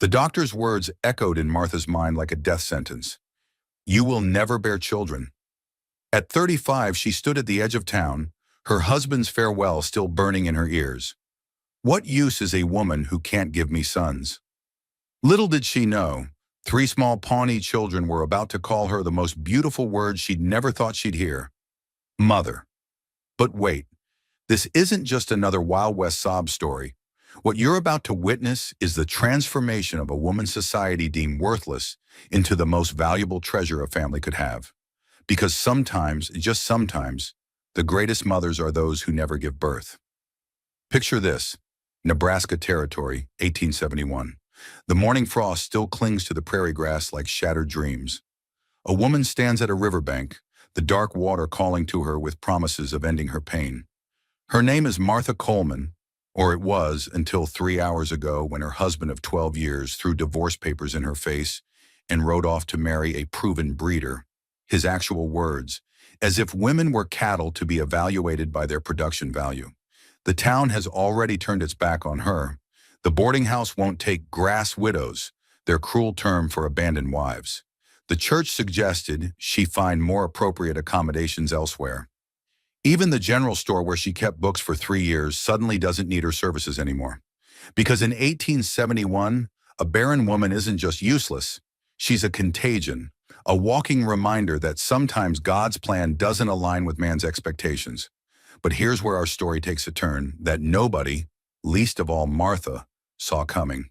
The doctor's words echoed in Martha's mind like a death sentence. You will never bear children. At 35, she stood at the edge of town, her husband's farewell still burning in her ears. What use is a woman who can't give me sons? Little did she know, 3 small Pawnee children were about to call her the most beautiful words she'd never thought she'd hear. Mother. But wait, this isn't just another Wild West sob story. What you're about to witness is the transformation of a woman society deemed worthless into the most valuable treasure a family could have. Because sometimes, just sometimes, the greatest mothers are those who never give birth. Picture this: Nebraska Territory, 1871. The morning frost still clings to the prairie grass like shattered dreams. A woman stands at a riverbank, the dark water calling to her with promises of ending her pain. Her name is Martha Coleman, or it was until 3 hours ago when her husband of 12 years threw divorce papers in her face and rode off to marry a proven breeder. His actual words, as if women were cattle to be evaluated by their production value. The town has already turned its back on her. The boarding house won't take grass widows, their cruel term for abandoned wives. The church suggested she find more appropriate accommodations elsewhere. Even the general store where she kept books for 3 years suddenly doesn't need her services anymore. Because in 1871, a barren woman isn't just useless, she's a contagion, a walking reminder that sometimes God's plan doesn't align with man's expectations. But here's where our story takes a turn that nobody, least of all Martha, saw coming.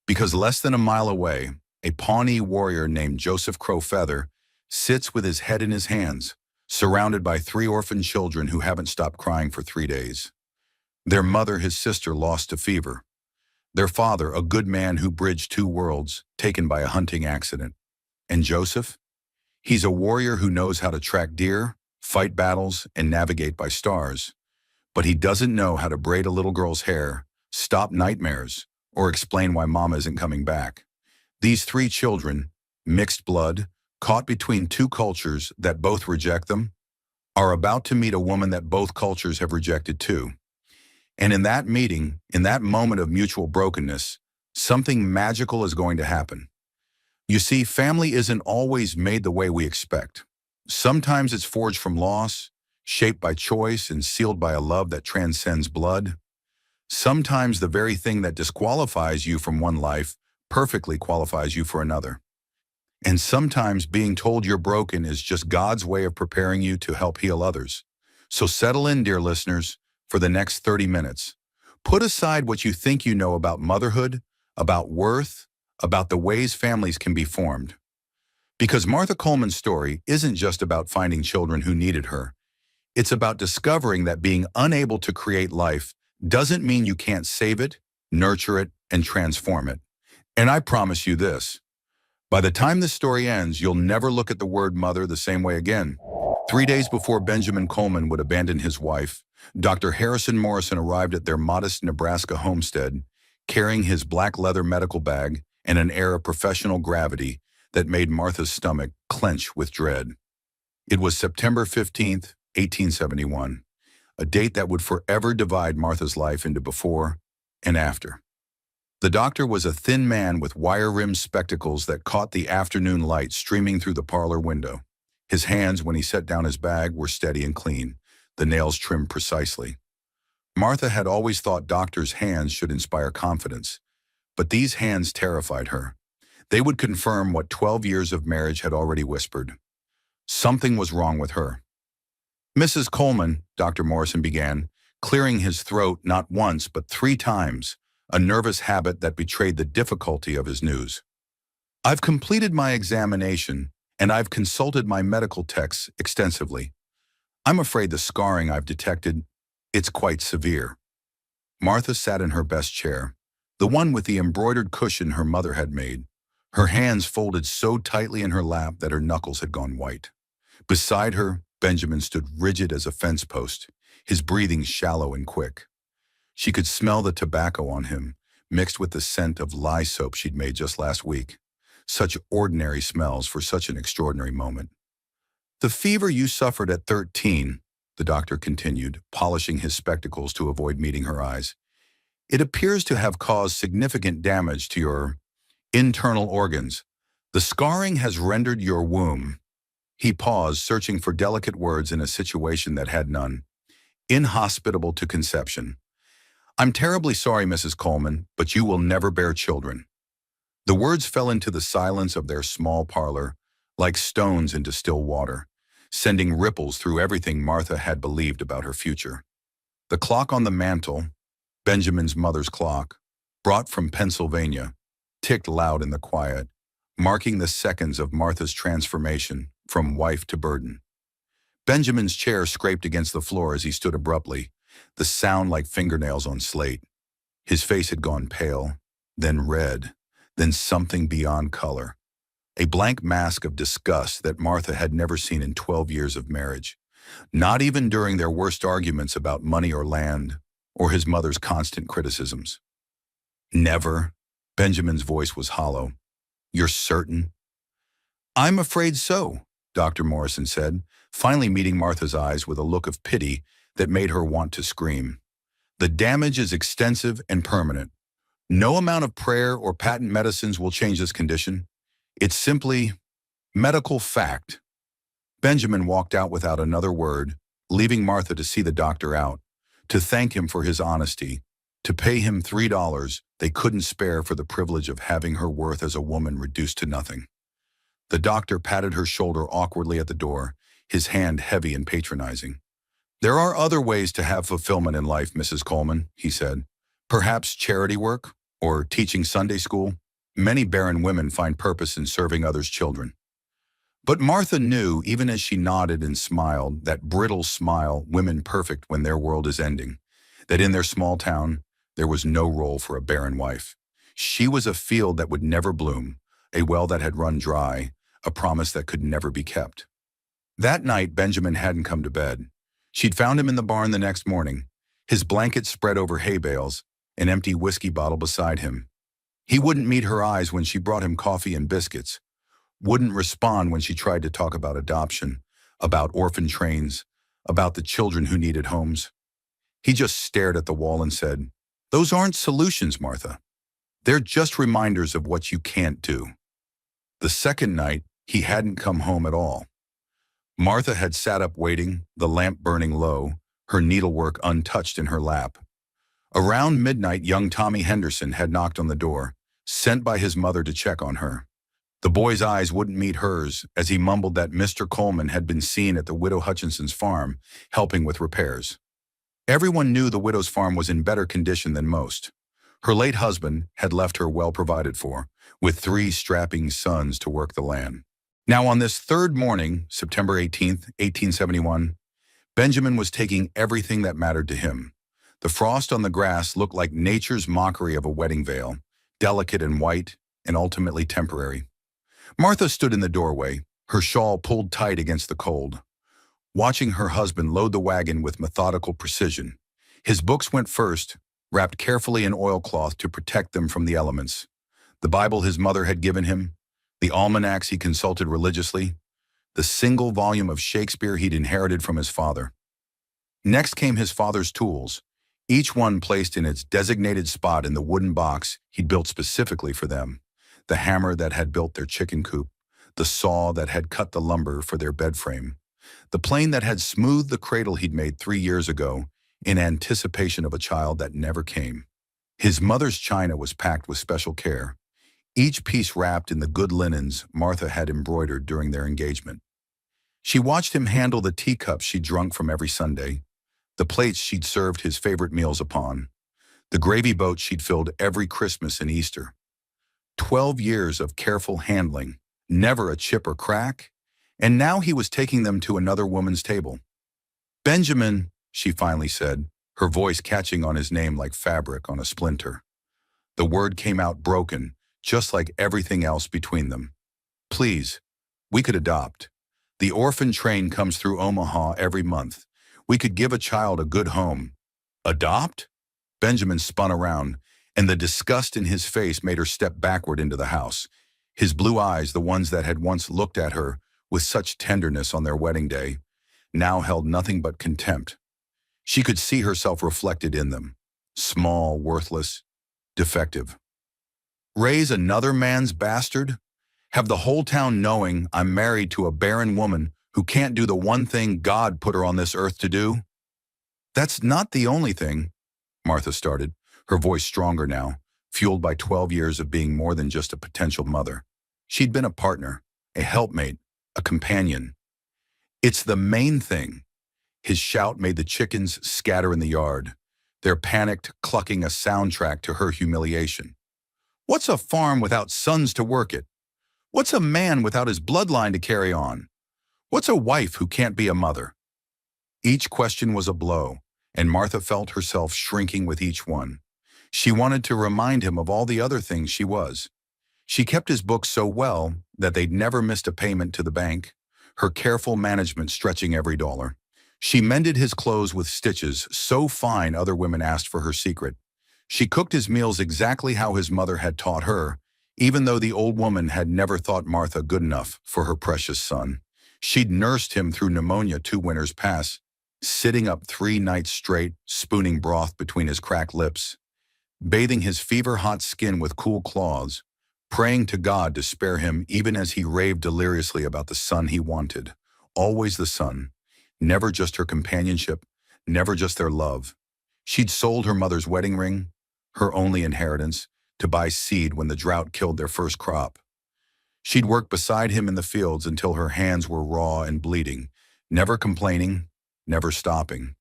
Because less than a mile away, a Pawnee warrior named Joseph Crow Feather sits with his head in his hands, surrounded by 3 orphan children who haven't stopped crying for 3 days. Their mother, his sister, lost to fever. Their father, a good man who bridged 2 worlds, taken by a hunting accident. And Joseph? He's a warrior who knows how to track deer, fight battles, and navigate by stars. But he doesn't know how to braid a little girl's hair, stop nightmares, or explain why mama isn't coming back. These 3 children, mixed blood, caught between 2 cultures that both reject them, are about to meet a woman that both cultures have rejected too. And in that meeting, in that moment of mutual brokenness, something magical is going to happen. You see, family isn't always made the way we expect. Sometimes it's forged from loss, shaped by choice, and sealed by a love that transcends blood. Sometimes the very thing that disqualifies you from one life perfectly qualifies you for another. And sometimes being told you're broken is just God's way of preparing you to help heal others. So settle in, dear listeners, for the next 30 minutes. Put aside what you think you know about motherhood, about worth, about the ways families can be formed. Because Martha Coleman's story isn't just about finding children who needed her. It's about discovering that being unable to create life doesn't mean you can't save it, nurture it, and transform it. And I promise you this: by the time this story ends, you'll never look at the word mother the same way again. 3 days before Benjamin Coleman would abandon his wife, Dr. Harrison Morrison arrived at their modest Nebraska homestead, carrying his black leather medical bag and an air of professional gravity that made Martha's stomach clench with dread. It was September 15th, 1871, a date that would forever divide Martha's life into before and after. The doctor was a thin man with wire-rimmed spectacles that caught the afternoon light streaming through the parlor window. His hands, when he set down his bag, were steady and clean, the nails trimmed precisely. Martha had always thought doctors' hands should inspire confidence, but these hands terrified her. They would confirm what 12 years of marriage had already whispered. Something was wrong with her. Mrs. Coleman, Dr. Morrison began, clearing his throat not once but 3 times, a nervous habit that betrayed the difficulty of his news. I've completed my examination, and I've consulted my medical texts extensively. I'm afraid the scarring I've detected, it's quite severe. Martha sat in her best chair, the one with the embroidered cushion her mother had made, her hands folded so tightly in her lap that her knuckles had gone white. Beside her, Benjamin stood rigid as a fence post, his breathing shallow and quick. She could smell the tobacco on him, mixed with the scent of lye soap she'd made just last week. Such ordinary smells for such an extraordinary moment. The fever you suffered at 13, the doctor continued, polishing his spectacles to avoid meeting her eyes. It appears to have caused significant damage to your Internal organs. The scarring has rendered your womb. He paused, searching for delicate words in a situation that had none. Inhospitable to conception. I'm terribly sorry, Mrs. Coleman, but you will never bear children. The words fell into the silence of their small parlor, like stones into still water, sending ripples through everything Martha had believed about her future. The clock on the mantel, Benjamin's mother's clock, brought from Pennsylvania, ticked loud in the quiet, marking the seconds of Martha's transformation from wife to burden. Benjamin's chair scraped against the floor as he stood abruptly, the sound like fingernails on slate. His face had gone pale, then red, then something beyond color. A blank mask of disgust that Martha had never seen in 12 years of marriage, not even during their worst arguments about money or land, or his mother's constant criticisms. Never. Benjamin's voice was hollow. You're certain? I'm afraid so, Dr. Morrison said, finally meeting Martha's eyes with a look of pity that made her want to scream. The damage is extensive and permanent. No amount of prayer or patent medicines will change this condition. It's simply medical fact. Benjamin walked out without another word, leaving Martha to see the doctor out, to thank him for his honesty, to pay him $3 they couldn't spare for the privilege of having her worth as a woman reduced to nothing. The doctor patted her shoulder awkwardly at the door, his hand heavy and patronizing. There are other ways to have fulfillment in life, Mrs. Coleman, he said. Perhaps charity work or teaching Sunday school. Many barren women find purpose in serving others' children. But Martha knew, even as she nodded and smiled, that brittle smile women perfect when their world is ending, that in their small town, there was no role for a barren wife. She was a field that would never bloom, a well that had run dry, a promise that could never be kept. That night, Benjamin hadn't come to bed. She'd found him in the barn the next morning, his blanket spread over hay bales, an empty whiskey bottle beside him. He wouldn't meet her eyes when she brought him coffee and biscuits, wouldn't respond when she tried to talk about adoption, about orphan trains, about the children who needed homes. He just stared at the wall and said, "Those aren't solutions, Martha. They're just reminders of what you can't do." The second night, he hadn't come home at all. Martha had sat up waiting, the lamp burning low, her needlework untouched in her lap. Around midnight, young Tommy Henderson had knocked on the door, sent by his mother to check on her. The boy's eyes wouldn't meet hers as he mumbled that Mr. Coleman had been seen at the widow Hutchinson's farm, helping with repairs. Everyone knew the widow's farm was in better condition than most. Her late husband had left her well provided for, with 3 strapping sons to work the land. Now on this third morning, September 18th, 1871, Benjamin was taking everything that mattered to him. The frost on the grass looked like nature's mockery of a wedding veil, delicate and white, and ultimately temporary. Martha stood in the doorway, her shawl pulled tight against the cold, watching her husband load the wagon with methodical precision. His books went first, wrapped carefully in oilcloth to protect them from the elements. The Bible his mother had given him, the almanacs he consulted religiously, the single volume of Shakespeare he'd inherited from his father. Next came his father's tools, each one placed in its designated spot in the wooden box he'd built specifically for them. The hammer that had built their chicken coop, the saw that had cut the lumber for their bed frame, the plane that had smoothed the cradle he'd made 3 years ago in anticipation of a child that never came. His mother's china was packed with special care, each piece wrapped in the good linens Martha had embroidered during their engagement. She watched him handle the teacups she'd drunk from every Sunday, the plates she'd served his favorite meals upon, the gravy boat she'd filled every Christmas and Easter. 12 years of careful handling, never a chip or crack, and now he was taking them to another woman's table. "Benjamin," she finally said, her voice catching on his name like fabric on a splinter. The word came out broken, just like everything else between them. "Please, we could adopt. The orphan train comes through Omaha every month. We could give a child a good home." "Adopt?" Benjamin spun around, and the disgust in his face made her step backward into the house. His blue eyes, the ones that had once looked at her with such tenderness on their wedding day, now held nothing but contempt. She could see herself reflected in them, small, worthless, defective. Raise another man's bastard? Have the whole town knowing I'm married to a barren woman who can't do the one thing God put her on this earth to do? That's not the only thing, Martha started, her voice stronger now, fueled by 12 years of being more than just a potential mother. She'd been a partner, a helpmate, a companion. It's the main thing. His shout made the chickens scatter in the yard, their panicked clucking a soundtrack to her humiliation. What's a farm without sons to work it? What's a man without his bloodline to carry on? What's a wife who can't be a mother? Each question was a blow, and Martha felt herself shrinking with each one. She wanted to remind him of all the other things she was. She kept his books so well that they'd never missed a payment to the bank, her careful management stretching every dollar. She mended his clothes with stitches so fine other women asked for her secret. She cooked his meals exactly how his mother had taught her, even though the old woman had never thought Martha good enough for her precious son. She'd nursed him through pneumonia 2 winters past, sitting up 3 nights straight, spooning broth between his cracked lips, bathing his fever-hot skin with cool claws, praying to God to spare him even as he raved deliriously about the son he wanted. Always the son, never just her companionship, never just their love. She'd sold her mother's wedding ring, her only inheritance, to buy seed when the drought killed their first crop. She'd worked beside him in the fields until her hands were raw and bleeding, never complaining, never stopping.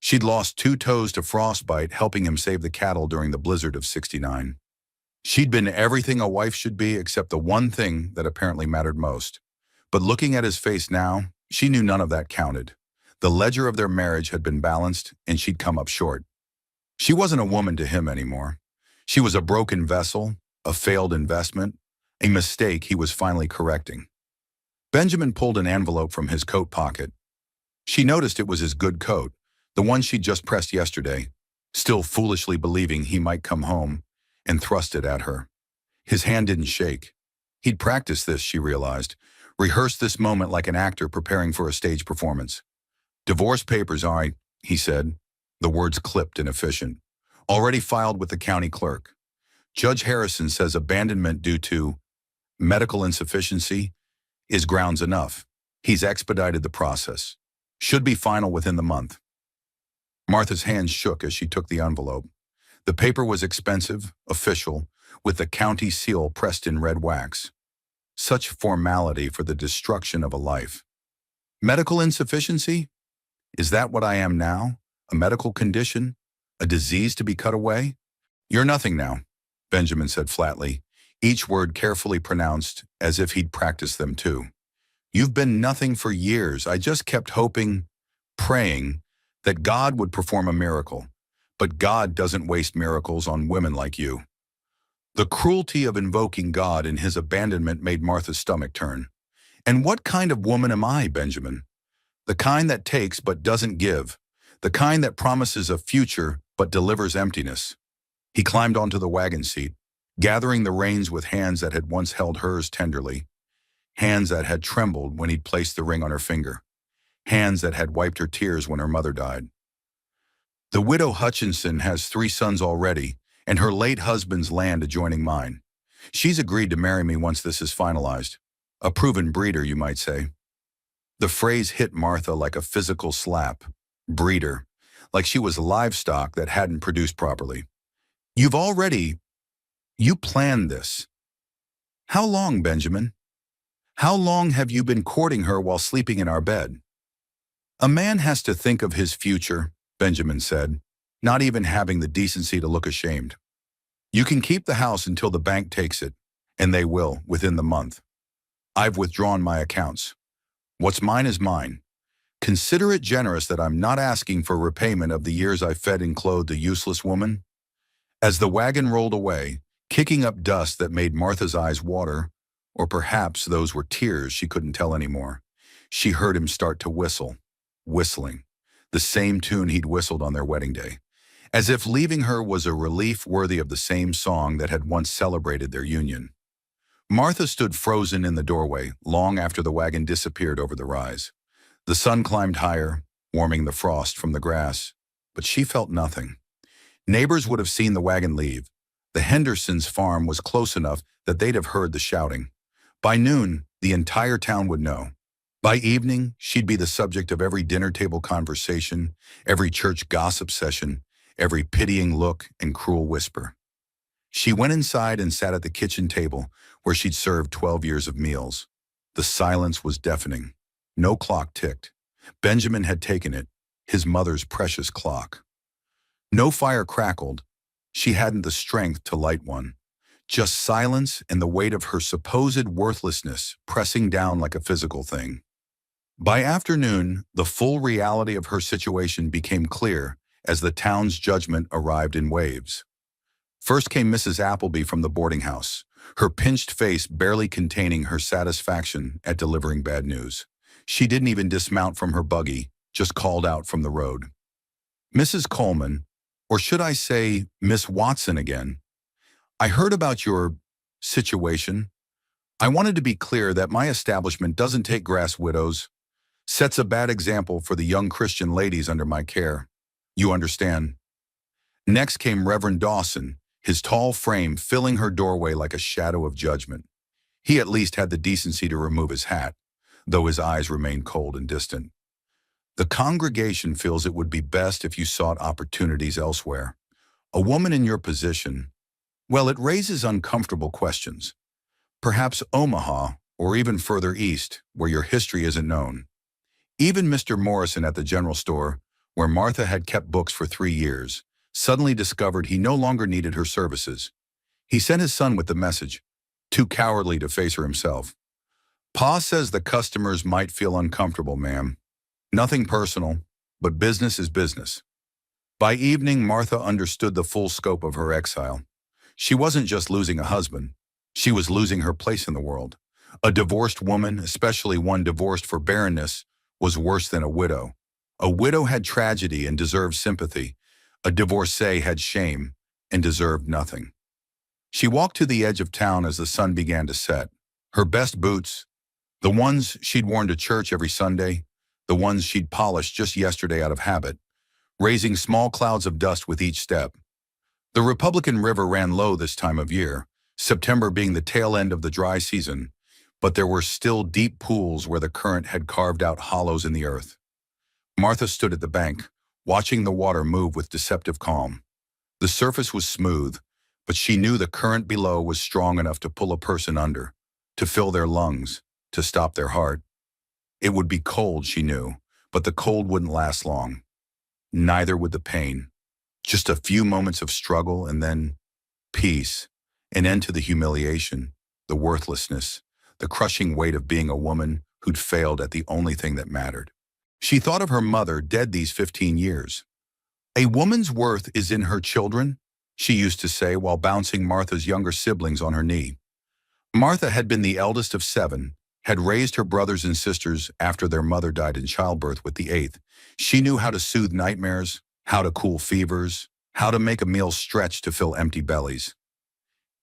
She'd lost 2 toes to frostbite, helping him save the cattle during the blizzard of '69. She'd been everything a wife should be except the one thing that apparently mattered most. But looking at his face now, she knew none of that counted. The ledger of their marriage had been balanced, and she'd come up short. She wasn't a woman to him anymore. She was a broken vessel, a failed investment, a mistake he was finally correcting. Benjamin pulled an envelope from his coat pocket. She noticed it was his good coat, the one she'd just pressed yesterday, still foolishly believing he might come home, and thrust it at her. His hand didn't shake. He'd practiced this, she realized, rehearsed this moment like an actor preparing for a stage performance. "Divorce papers, all right," he said, the words clipped and efficient. "Already filed with the county clerk. Judge Harrison says abandonment due to medical insufficiency is grounds enough. He's expedited the process. Should be final within the month." Martha's hands shook as she took the envelope. The paper was expensive, official, with the county seal pressed in red wax. Such formality for the destruction of a life. Medical insufficiency? Is that what I am now? A medical condition? A disease to be cut away? "You're nothing now," Benjamin said flatly, each word carefully pronounced as if he'd practiced them too. "You've been nothing for years. I just kept hoping, praying, that God would perform a miracle. But God doesn't waste miracles on women like you." The cruelty of invoking God in his abandonment made Martha's stomach turn. "And what kind of woman am I, Benjamin? The kind that takes but doesn't give. The kind that promises a future but delivers emptiness." He climbed onto the wagon seat, gathering the reins with hands that had once held hers tenderly, hands that had trembled when he'd placed the ring on her finger, hands that had wiped her tears when her mother died. "The widow Hutchinson has 3 sons already, and her late husband's land adjoining mine. She's agreed to marry me once this is finalized. A proven breeder, you might say." The phrase hit Martha like a physical slap. Breeder. Like she was livestock that hadn't produced properly. You planned this. How long, Benjamin? How long have you been courting her while sleeping in our bed?" "A man has to think of his future," Benjamin said, not even having the decency to look ashamed. "You can keep the house until the bank takes it, and they will, within the month. I've withdrawn my accounts. What's mine is mine. Consider it generous that I'm not asking for repayment of the years I fed and clothed a useless woman." As the wagon rolled away, kicking up dust that made Martha's eyes water, or perhaps those were tears she couldn't tell anymore, she heard him start to whistle, whistling, the same tune he'd whistled on their wedding day, as if leaving her was a relief worthy of the same song that had once celebrated their union. Martha stood frozen in the doorway long after the wagon disappeared over the rise. The sun climbed higher, warming the frost from the grass, but she felt nothing. Neighbors would have seen the wagon leave, The Hendersons' farm was close enough that they'd have heard the shouting. By noon, the entire town would know. By evening, she'd be the subject of every dinner table conversation, every church gossip session, every pitying look and cruel whisper. She went inside and sat at the kitchen table where she'd served 12 years of meals. The silence was deafening. No clock ticked. Benjamin had taken it, his mother's precious clock. No fire crackled. She hadn't the strength to light one. Just silence and the weight of her supposed worthlessness pressing down like a physical thing. By afternoon, the full reality of her situation became clear as the town's judgment arrived in waves. First came Mrs. Appleby from the boarding house, her pinched face barely containing her satisfaction at delivering bad news. She didn't even dismount from her buggy, just called out from the road. Mrs. Coleman, or should I say Miss Watson again, I heard about your situation. I wanted to be clear that my establishment doesn't take grass widows, sets a bad example for the young Christian ladies under my care. You understand? Next came Reverend Dawson, his tall frame filling her doorway like a shadow of judgment. He at least had the decency to remove his hat, though his eyes remained cold and distant. The congregation feels it would be best if you sought opportunities elsewhere. A woman in your position, well, it raises uncomfortable questions. Perhaps Omaha, or even further east, where your history isn't known. Even Mr. Morrison at the general store, where Martha had kept books for 3 years, suddenly discovered he no longer needed her services. He sent his son with the message, too cowardly to face her himself. Pa says the customers might feel uncomfortable, ma'am. Nothing personal, but business is business. By evening, Martha understood the full scope of her exile. She wasn't just losing a husband. She was losing her place in the world. A divorced woman, especially one divorced for barrenness, was worse than a widow. A widow had tragedy and deserved sympathy. A divorcee had shame and deserved nothing. She walked to the edge of town as the sun began to set. Her best boots, the ones she'd worn to church every Sunday, the ones she'd polished just yesterday out of habit, raising small clouds of dust with each step. The Republican River ran low this time of year, September being the tail end of the dry season, but there were still deep pools where the current had carved out hollows in the earth. Martha stood at the bank, watching the water move with deceptive calm. The surface was smooth, but she knew the current below was strong enough to pull a person under, to fill their lungs, to stop their heart. It would be cold, she knew, but the cold wouldn't last long. Neither would the pain. Just a few moments of struggle and then peace, an end to the humiliation, the worthlessness, the crushing weight of being a woman who'd failed at the only thing that mattered. She thought of her mother, dead these 15 years. A woman's worth is in her children, she used to say while bouncing Martha's younger siblings on her knee. Martha had been the eldest of 7, had raised her brothers and sisters after their mother died in childbirth with the 8th. She knew how to soothe nightmares, how to cool fevers, how to make a meal stretch to fill empty bellies.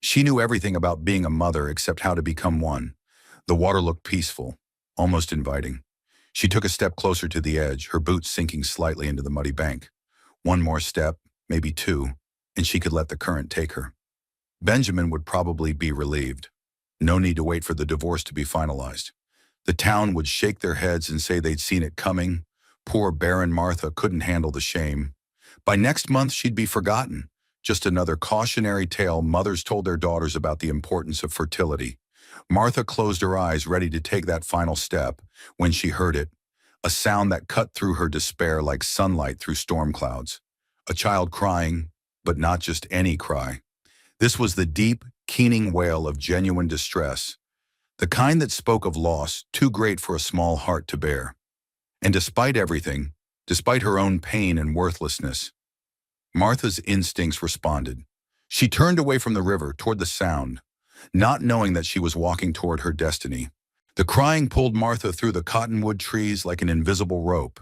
She knew everything about being a mother except how to become one. The water looked peaceful, almost inviting. She took a step closer to the edge, her boots sinking slightly into the muddy bank. One more step, maybe 2, and she could let the current take her. Benjamin would probably be relieved. No need to wait for the divorce to be finalized. The town would shake their heads and say they'd seen it coming. Poor Barren Martha couldn't handle the shame. By next month, she'd be forgotten. Just another cautionary tale mothers told their daughters about the importance of fertility. Martha closed her eyes, ready to take that final step, when she heard it, a sound that cut through her despair like sunlight through storm clouds. A child crying, but not just any cry. This was the deep, keening wail of genuine distress, the kind that spoke of loss too great for a small heart to bear. And despite everything, despite her own pain and worthlessness, Martha's instincts responded. She turned away from the river toward the sound, not knowing that she was walking toward her destiny. The crying pulled Martha through the cottonwood trees like an invisible rope,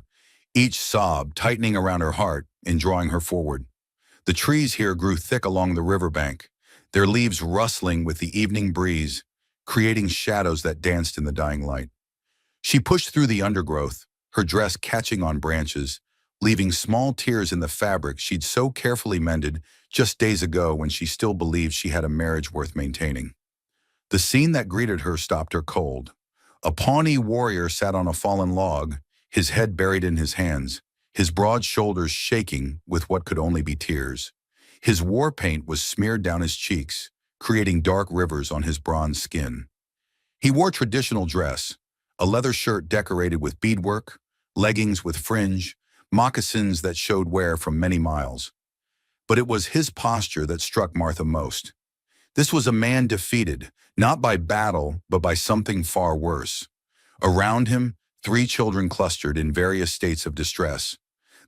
each sob tightening around her heart and drawing her forward. The trees here grew thick along the riverbank, their leaves rustling with the evening breeze, creating shadows that danced in the dying light. She pushed through the undergrowth, her dress catching on branches, leaving small tears in the fabric she'd so carefully mended just days ago when she still believed she had a marriage worth maintaining. The scene that greeted her stopped her cold. A Pawnee warrior sat on a fallen log, his head buried in his hands, his broad shoulders shaking with what could only be tears. His war paint was smeared down his cheeks, creating dark rivers on his bronze skin. He wore traditional dress, a leather shirt decorated with beadwork, leggings with fringe, moccasins that showed wear from many miles. But it was his posture that struck Martha most. This was a man defeated, not by battle, but by something far worse. Around him, 3 children clustered in various states of distress.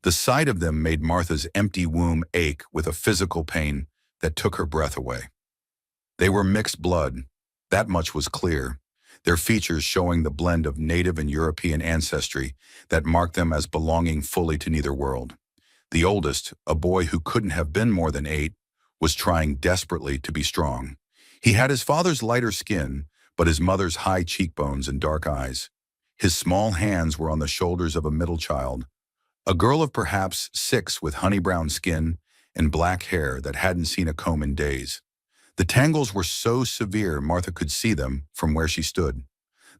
The sight of them made Martha's empty womb ache with a physical pain that took her breath away. They were mixed blood. That much was clear, their features showing the blend of native and European ancestry that marked them as belonging fully to neither world. The oldest, a boy who couldn't have been more than 8, was trying desperately to be strong. He had his father's lighter skin, but his mother's high cheekbones and dark eyes. His small hands were on the shoulders of a middle child, a girl of perhaps 6 with honey-brown skin and black hair that hadn't seen a comb in days. The tangles were so severe Martha could see them from where she stood.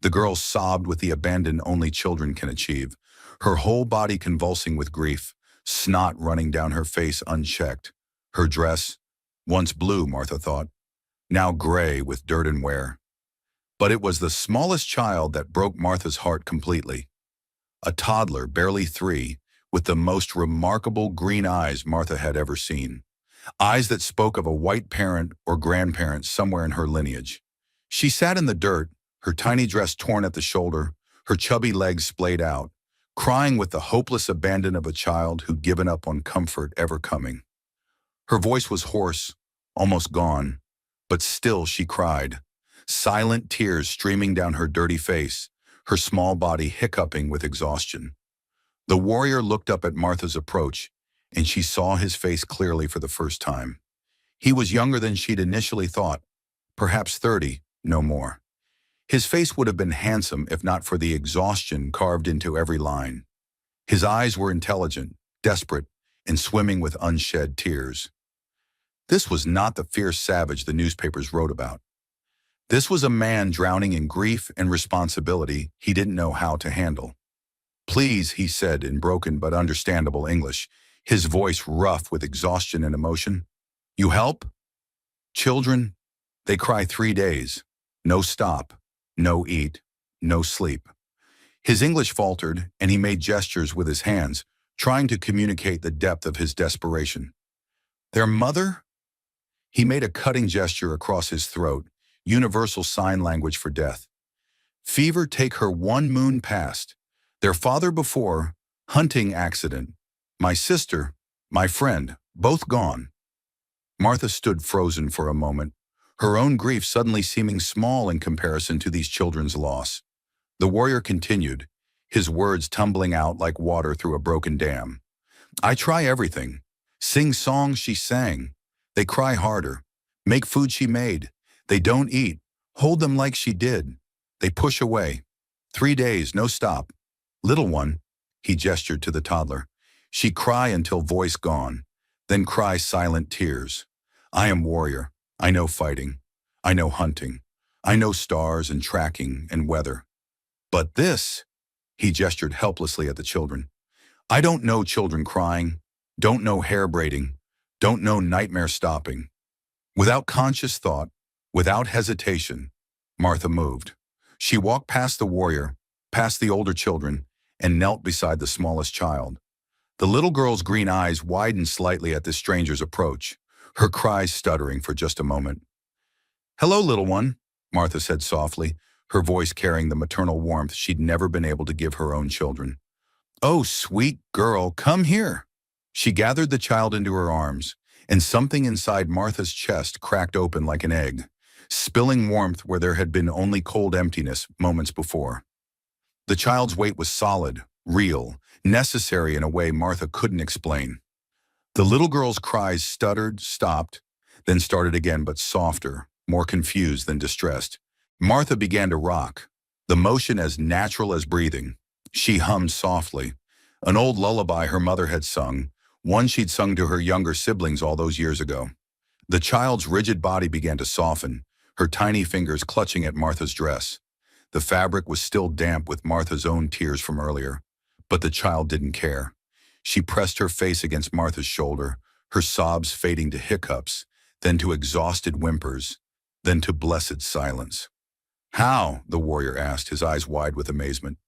The girl sobbed with the abandon only children can achieve, her whole body convulsing with grief, snot running down her face unchecked. Her dress, once blue, Martha thought, now gray with dirt and wear. But it was the smallest child that broke Martha's heart completely. A toddler, barely 3, with the most remarkable green eyes Martha had ever seen. Eyes that spoke of a white parent or grandparent somewhere in her lineage. She sat in the dirt, her tiny dress torn at the shoulder, her chubby legs splayed out, crying with the hopeless abandon of a child who'd given up on comfort ever coming. Her voice was hoarse, almost gone, but still she cried, silent tears streaming down her dirty face, her small body hiccuping with exhaustion. The warrior looked up at Martha's approach, and she saw his face clearly for the first time. He was younger than she'd initially thought, perhaps 30, no more. His face would have been handsome if not for the exhaustion carved into every line. His eyes were intelligent, desperate, and swimming with unshed tears. This was not the fierce savage the newspapers wrote about. This was a man drowning in grief and responsibility he didn't know how to handle. "Please," he said in broken but understandable English, his voice rough with exhaustion and emotion. "You help? Children, they cry 3 days. No stop, no eat, no sleep." His English faltered, and he made gestures with his hands, trying to communicate the depth of his desperation. "Their mother?" He made a cutting gesture across his throat, universal sign language for death. "Fever take her 1 moon past. Their father before, hunting accident. My sister, my friend, both gone." Martha stood frozen for a moment, her own grief suddenly seeming small in comparison to these children's loss. The warrior continued, his words tumbling out like water through a broken dam. "I try everything. Sing songs she sang. They cry harder. Make food she made. They don't eat. Hold them like she did. They push away. 3 days, no stop. Little one," he gestured to the toddler, "she cry until voice gone, then cry silent tears. I am warrior. I know fighting. I know hunting. I know stars and tracking and weather. But this," he gestured helplessly at the children. "I don't know children crying, don't know hair braiding, don't know nightmare stopping." Without conscious thought, without hesitation, Martha moved. She walked past the warrior, past the older children, and knelt beside the smallest child. The little girl's green eyes widened slightly at this stranger's approach, her cries stuttering for just a moment. "Hello, little one," Martha said softly, her voice carrying the maternal warmth she'd never been able to give her own children. "Oh, sweet girl, come here." She gathered the child into her arms, and something inside Martha's chest cracked open like an egg, spilling warmth where there had been only cold emptiness moments before. The child's weight was solid, real, necessary in a way Martha couldn't explain. The little girl's cries stuttered, stopped, then started again, but softer, more confused than distressed. Martha began to rock, the motion as natural as breathing. She hummed softly, An old lullaby her mother had sung, one she'd sung to her younger siblings all those years ago. The child's rigid body began to soften, her tiny fingers clutching at Martha's dress. The fabric was still damp with Martha's own tears from earlier, but the child didn't care. She pressed her face against Martha's shoulder, her sobs fading to hiccups, then to exhausted whimpers, then to blessed silence. "How?" the warrior asked, his eyes wide with amazement.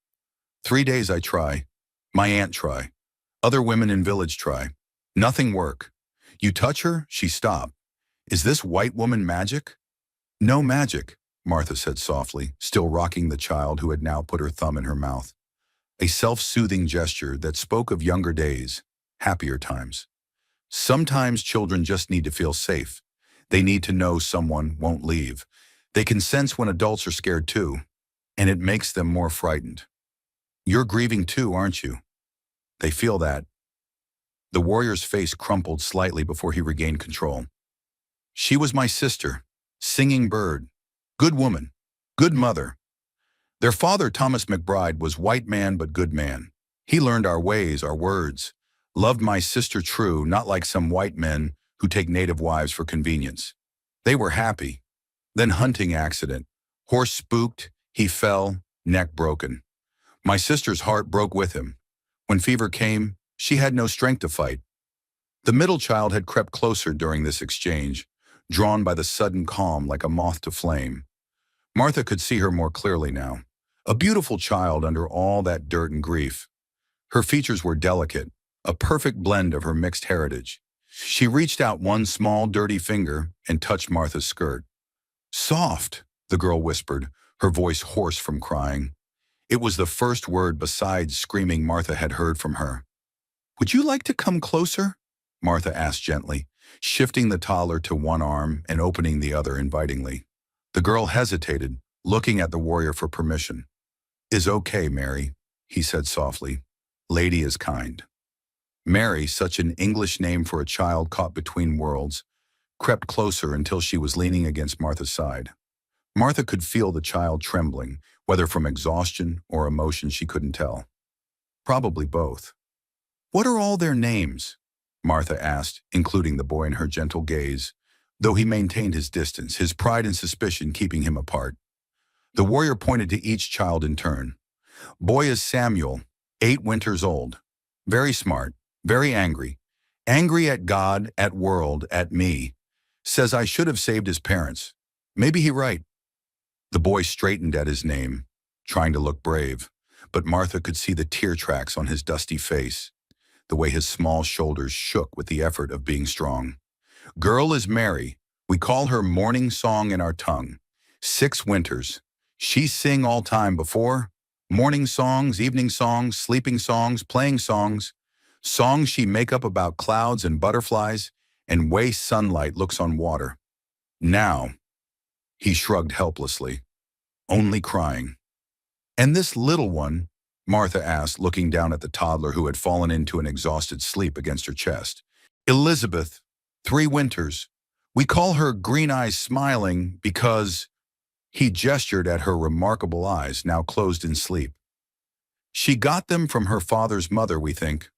"3 days I try. My aunt try. Other women in village try. Nothing work. You touch her, she stop. Is this white woman magic?" "No magic," Martha said softly, still rocking the child who had now put her thumb in her mouth. A self-soothing gesture that spoke of younger days, happier times. Sometimes children just need to feel safe. They need to know someone won't leave. They can sense when adults are scared too, and it makes them more frightened. "You're grieving too, aren't you?" "They feel that." The warrior's face crumpled slightly before he regained control. "She was my sister, singing bird, good woman, good mother. Their father, Thomas McBride, was white man but good man. He learned our ways, our words, loved my sister true, not like some white men who take native wives for convenience. They were happy. Then hunting accident. Horse spooked, he fell, neck broken. My sister's heart broke with him. When fever came, she had no strength to fight." The middle child had crept closer during this exchange, drawn by the sudden calm like a moth to flame. Martha could see her more clearly now. A beautiful child under all that dirt and grief. Her features were delicate, a perfect blend of her mixed heritage. She reached out one small, dirty finger and touched Martha's skirt. "Soft," the girl whispered, her voice hoarse from crying. It was the first word besides screaming Martha had heard from her. "Would you like to come closer?" Martha asked gently, shifting the toddler to one arm and opening the other invitingly. The girl hesitated, looking at the warrior for permission. "Is okay, Mary," he said softly. "Lady is kind." Mary, such an English name for a child caught between worlds, crept closer until she was leaning against Martha's side. Martha could feel the child trembling, whether from exhaustion or emotion she couldn't tell. Probably both. "What are all their names?" Martha asked, including the boy in her gentle gaze, though he maintained his distance, his pride and suspicion keeping him apart. The warrior pointed to each child in turn. "Boy is Samuel, 8 winters old. Very smart, very angry. Angry at God, at world, at me. Says I should have saved his parents. Maybe he right." The boy straightened at his name, trying to look brave, but Martha could see the tear tracks on his dusty face, the way his small shoulders shook with the effort of being strong. "Girl is Mary. We call her morning song in our tongue. 6 winters. She sing all time before. Morning songs, evening songs, sleeping songs, playing songs. Songs she make up about clouds and butterflies and way sunlight looks on water. Now," he shrugged helplessly, "only crying." "And this little one?" Martha asked, looking down at the toddler who had fallen into an exhausted sleep against her chest. "Elizabeth, 3 winters. We call her Green Eyes Smiling because—" He gestured at her remarkable eyes, now closed in sleep. "She got them from her father's mother, we think.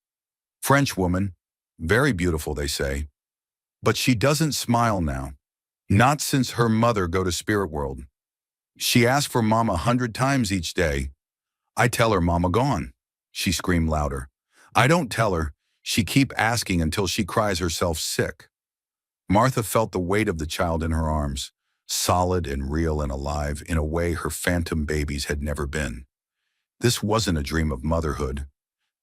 French woman, very beautiful, they say. But she doesn't smile now. Not since her mother go to spirit world. She asks for Mama 100 times each day. I tell her Mama gone." She screamed louder. "I don't tell her. She keep asking until she cries herself sick." Martha felt the weight of the child in her arms, solid and real and alive in a way her phantom babies had never been. This wasn't a dream of motherhood.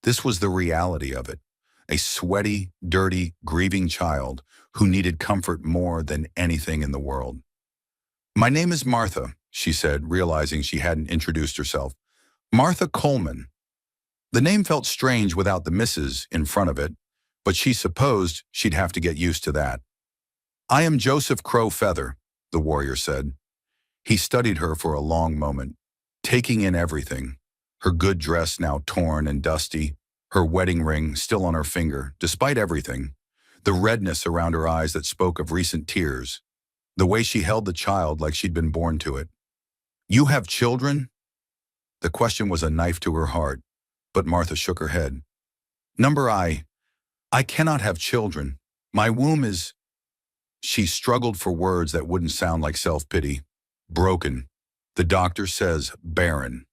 This was the reality of it. A sweaty, dirty, grieving child who needed comfort more than anything in the world. "My name is Martha," she said, realizing she hadn't introduced herself. "Martha Coleman." The name felt strange without the Mrs. in front of it, but she supposed she'd have to get used to that. "I am Joseph Crow Feather," the warrior said. He studied her for a long moment, taking in everything. Her good dress now torn and dusty, her wedding ring still on her finger, despite everything, the redness around her eyes that spoke of recent tears, the way she held the child like she'd been born to it. "You have children?" The question was a knife to her heart, but Martha shook her head. Number I cannot have children. My womb is... She struggled for words that wouldn't sound like self-pity. Broken. The doctor says barren.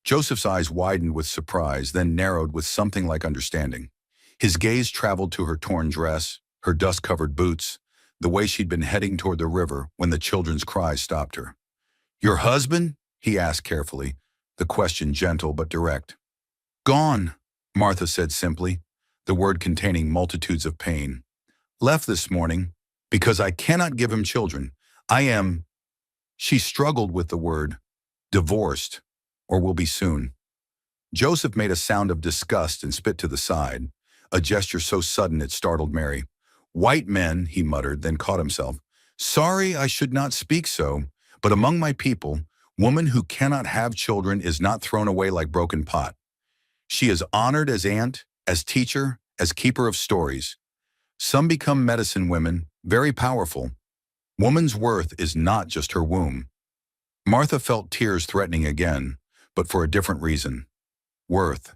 Joseph's eyes widened with surprise, then narrowed with something like understanding. His gaze traveled to her torn dress, her dust-covered boots, the way she'd been heading toward the river when the children's cries stopped her. "Your husband?" he asked carefully, the question gentle but direct. "Gone," Martha said simply, the word containing multitudes of pain. "Left this morning, because I cannot give him children. I am..." She struggled with the word, "divorced, or will be soon." Joseph made a sound of disgust and spit to the side, a gesture so sudden it startled Mary. "White men," he muttered, then caught himself. "Sorry, I should not speak so, but among my people, woman who cannot have children is not thrown away like broken pot. She is honored as aunt, as teacher, as keeper of stories. Some become medicine women, very powerful. Woman's worth is not just her womb." Martha felt tears threatening again, but for a different reason. Worth,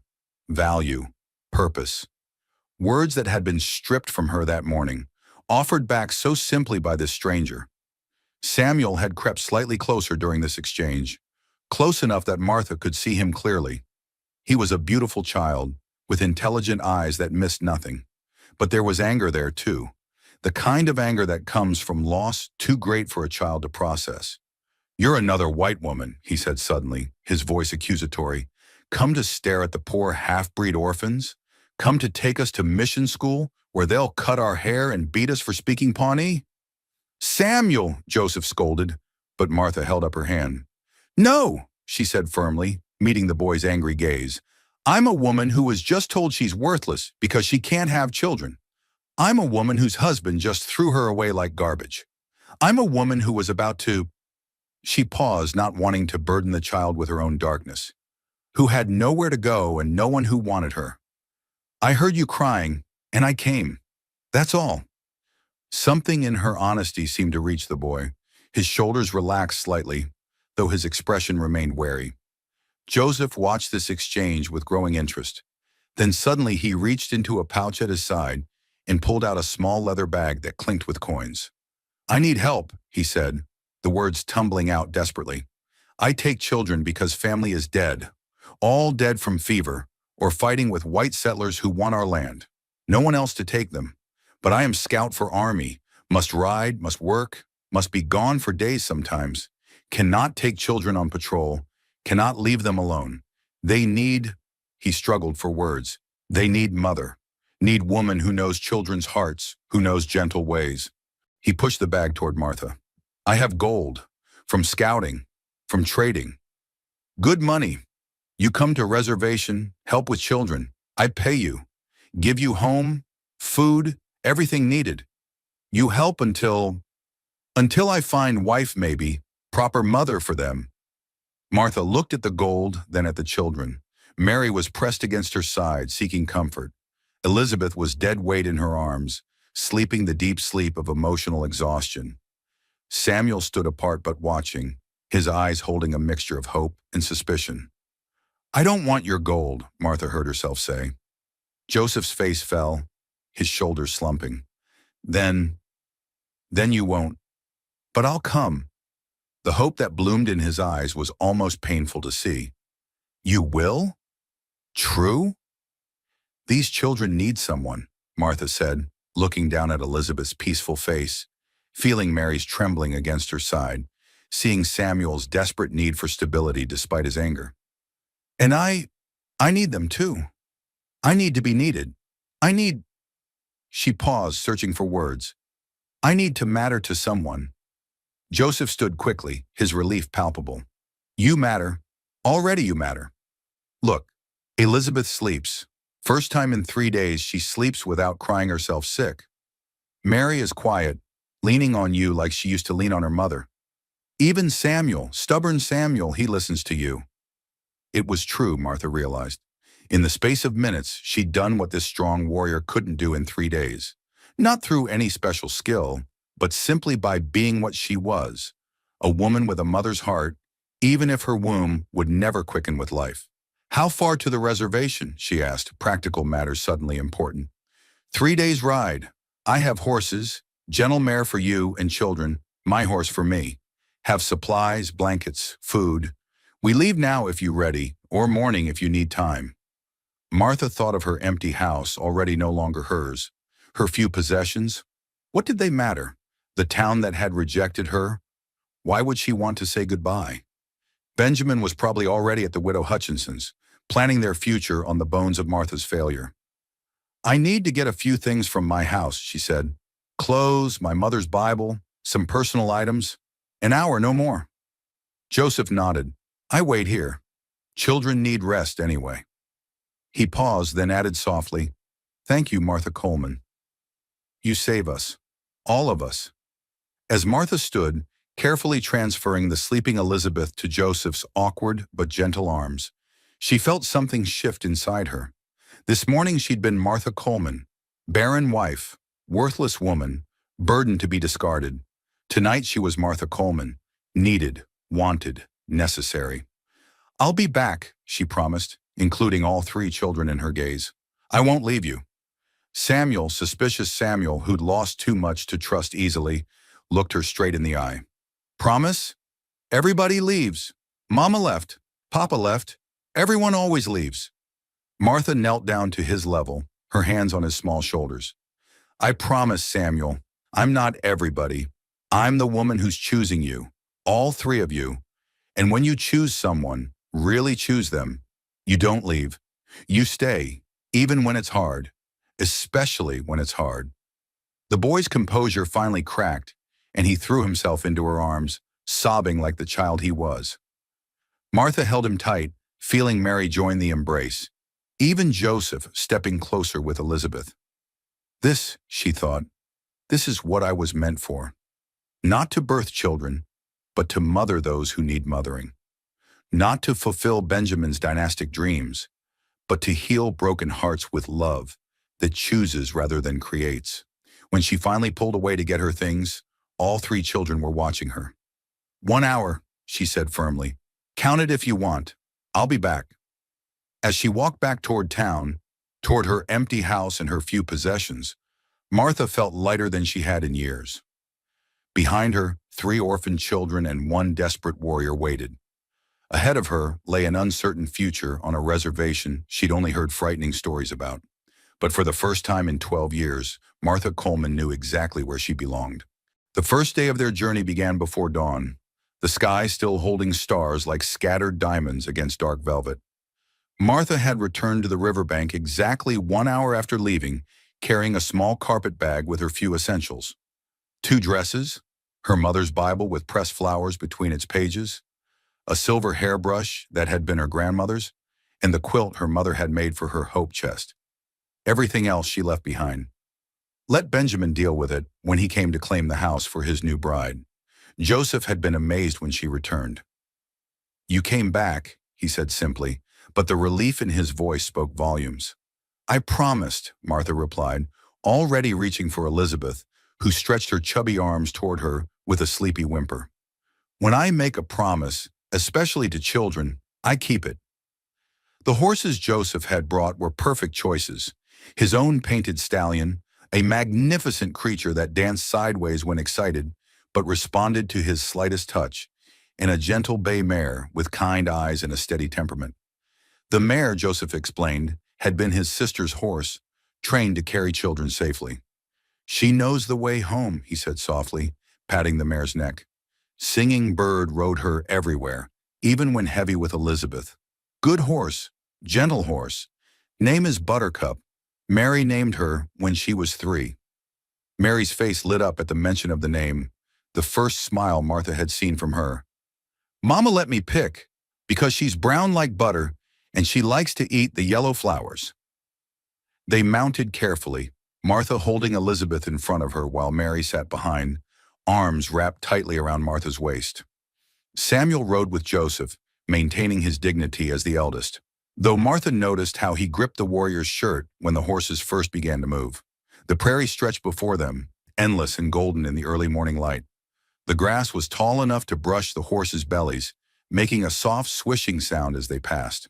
value, purpose. Words that had been stripped from her that morning, offered back so simply by this stranger. Samuel had crept slightly closer during this exchange, close enough that Martha could see him clearly. He was a beautiful child, with intelligent eyes that missed nothing. But there was anger there too, the kind of anger that comes from loss too great for a child to process. "You're another white woman," he said suddenly, his voice accusatory. "Come to stare at the poor half-breed orphans? Come to take us to mission school, where they'll cut our hair and beat us for speaking Pawnee?" "Samuel!" Joseph scolded, but Martha held up her hand. "No," she said firmly, meeting the boy's angry gaze. "I'm a woman who was just told she's worthless because she can't have children. I'm a woman whose husband just threw her away like garbage. I'm a woman who was about to..." She paused, not wanting to burden the child with her own darkness. "Who had nowhere to go and no one who wanted her. I heard you crying, and I came. That's all." Something in her honesty seemed to reach the boy. His shoulders relaxed slightly, though his expression remained wary. Joseph watched this exchange with growing interest. Then suddenly he reached into a pouch at his side and pulled out a small leather bag that clinked with coins. "I need help," he said, the words tumbling out desperately. "I take children because family is dead, all dead from fever, or fighting with white settlers who want our land. No one else to take them. But I am scout for army, must ride, must work, must be gone for days sometimes, cannot take children on patrol, cannot leave them alone. They need..." He struggled for words. "They need mother, need woman who knows children's hearts, who knows gentle ways." He pushed the bag toward Martha. "I have gold, from scouting, from trading. Good money. You come to reservation, help with children. I pay you, give you home, food, everything needed. You help until I find wife maybe, proper mother for them." Martha looked at the gold, then at the children. Mary was pressed against her side, seeking comfort. Elizabeth was dead weight in her arms, sleeping the deep sleep of emotional exhaustion. Samuel stood apart but watching, his eyes holding a mixture of hope and suspicion. "I don't want your gold," Martha heard herself say. Joseph's face fell, his shoulders slumping. Then you won't. But I'll come." The hope that bloomed in his eyes was almost painful to see. "You will? True?" "These children need someone," Martha said, looking down at Elizabeth's peaceful face, feeling Mary's trembling against her side, seeing Samuel's desperate need for stability despite his anger. "And I need them too. I need to be needed. I need..." She paused, searching for words. "I need to matter to someone." Joseph stood quickly, his relief palpable. "You matter. Already you matter. Look, Elizabeth sleeps. First time in 3 days she sleeps without crying herself sick. Mary is quiet, leaning on you like she used to lean on her mother. Even Samuel, stubborn Samuel, he listens to you." It was true, Martha realized. In the space of minutes, she'd done what this strong warrior couldn't do in 3 days. Not through any special skill, but simply by being what she was, a woman with a mother's heart, even if her womb would never quicken with life. How far to the reservation? She asked, practical matters suddenly important. 3 days' ride. I have horses, gentle mare for you and children, my horse for me. Have supplies, blankets, food. We leave now if you ready, or morning if you need time. Martha thought of her empty house, already no longer hers. Her few possessions. What did they matter? The town that had rejected her? Why would she want to say goodbye? Benjamin was probably already at the widow Hutchinson's, planning their future on the bones of Martha's failure. I need to get a few things from my house, she said. Clothes, my mother's Bible, some personal items. An hour, no more. Joseph nodded. I wait here. Children need rest anyway. He paused, then added softly, Thank you, Martha Coleman. You save us. All of us. As Martha stood, carefully transferring the sleeping Elizabeth to Joseph's awkward but gentle arms, she felt something shift inside her. This morning she'd been Martha Coleman, barren wife, worthless woman, burdened to be discarded. Tonight she was Martha Coleman, needed, wanted, necessary. I'll be back, she promised, including all 3 children in her gaze. I won't leave you. Samuel, suspicious Samuel, who'd lost too much to trust easily, looked her straight in the eye. Promise? Everybody leaves. Mama left. Papa left. Everyone always leaves. Martha knelt down to his level, her hands on his small shoulders. I promise, Samuel, I'm not everybody. I'm the woman who's choosing you, all 3 of you. And when you choose someone, really choose them, you don't leave. You stay, even when it's hard, especially when it's hard. The boy's composure finally cracked, and he threw himself into her arms, sobbing like the child he was. Martha held him tight, feeling Mary join the embrace, even Joseph stepping closer with Elizabeth. This, she thought, this is what I was meant for. Not to birth children, but to mother those who need mothering. Not to fulfill Benjamin's dynastic dreams, but to heal broken hearts with love that chooses rather than creates. When she finally pulled away to get her things, all 3 children were watching her. 1 hour, she said firmly. Count it if you want. I'll be back. As she walked back toward town, toward her empty house and her few possessions, Martha felt lighter than she had in years. Behind her, 3 orphaned children and 1 desperate warrior waited. Ahead of her lay an uncertain future on a reservation she'd only heard frightening stories about. But for the first time in 12 years, Martha Coleman knew exactly where she belonged. The first day of their journey began before dawn, the sky still holding stars like scattered diamonds against dark velvet. Martha had returned to the riverbank exactly 1 hour after leaving, carrying a small carpet bag with her few essentials. 2 dresses, her mother's Bible with pressed flowers between its pages, a silver hairbrush that had been her grandmother's, and the quilt her mother had made for her hope chest. Everything else she left behind. Let Benjamin deal with it when he came to claim the house for his new bride. Joseph had been amazed when she returned. You came back, he said simply, but the relief in his voice spoke volumes. I promised, Martha replied, already reaching for Elizabeth, who stretched her chubby arms toward her with a sleepy whimper. When I make a promise, especially to children, I keep it. The horses Joseph had brought were perfect choices. His own painted stallion, a magnificent creature that danced sideways when excited, but responded to his slightest touch, and a gentle bay mare with kind eyes and a steady temperament. The mare, Joseph explained, had been his sister's horse, trained to carry children safely. She knows the way home, he said softly, patting the mare's neck. Singing Bird rode her everywhere, even when heavy with Elizabeth. Good horse, gentle horse. Name is Buttercup. Mary named her when she was 3. Mary's face lit up at the mention of the name, the first smile Martha had seen from her. Mama let me pick, because she's brown like butter, and she likes to eat the yellow flowers. They mounted carefully, Martha holding Elizabeth in front of her while Mary sat behind, arms wrapped tightly around Martha's waist. Samuel rode with Joseph, maintaining his dignity as the eldest, though Martha noticed how he gripped the warrior's shirt when the horses first began to move. The prairie stretched before them, endless and golden in the early morning light. The grass was tall enough to brush the horses' bellies, making a soft swishing sound as they passed.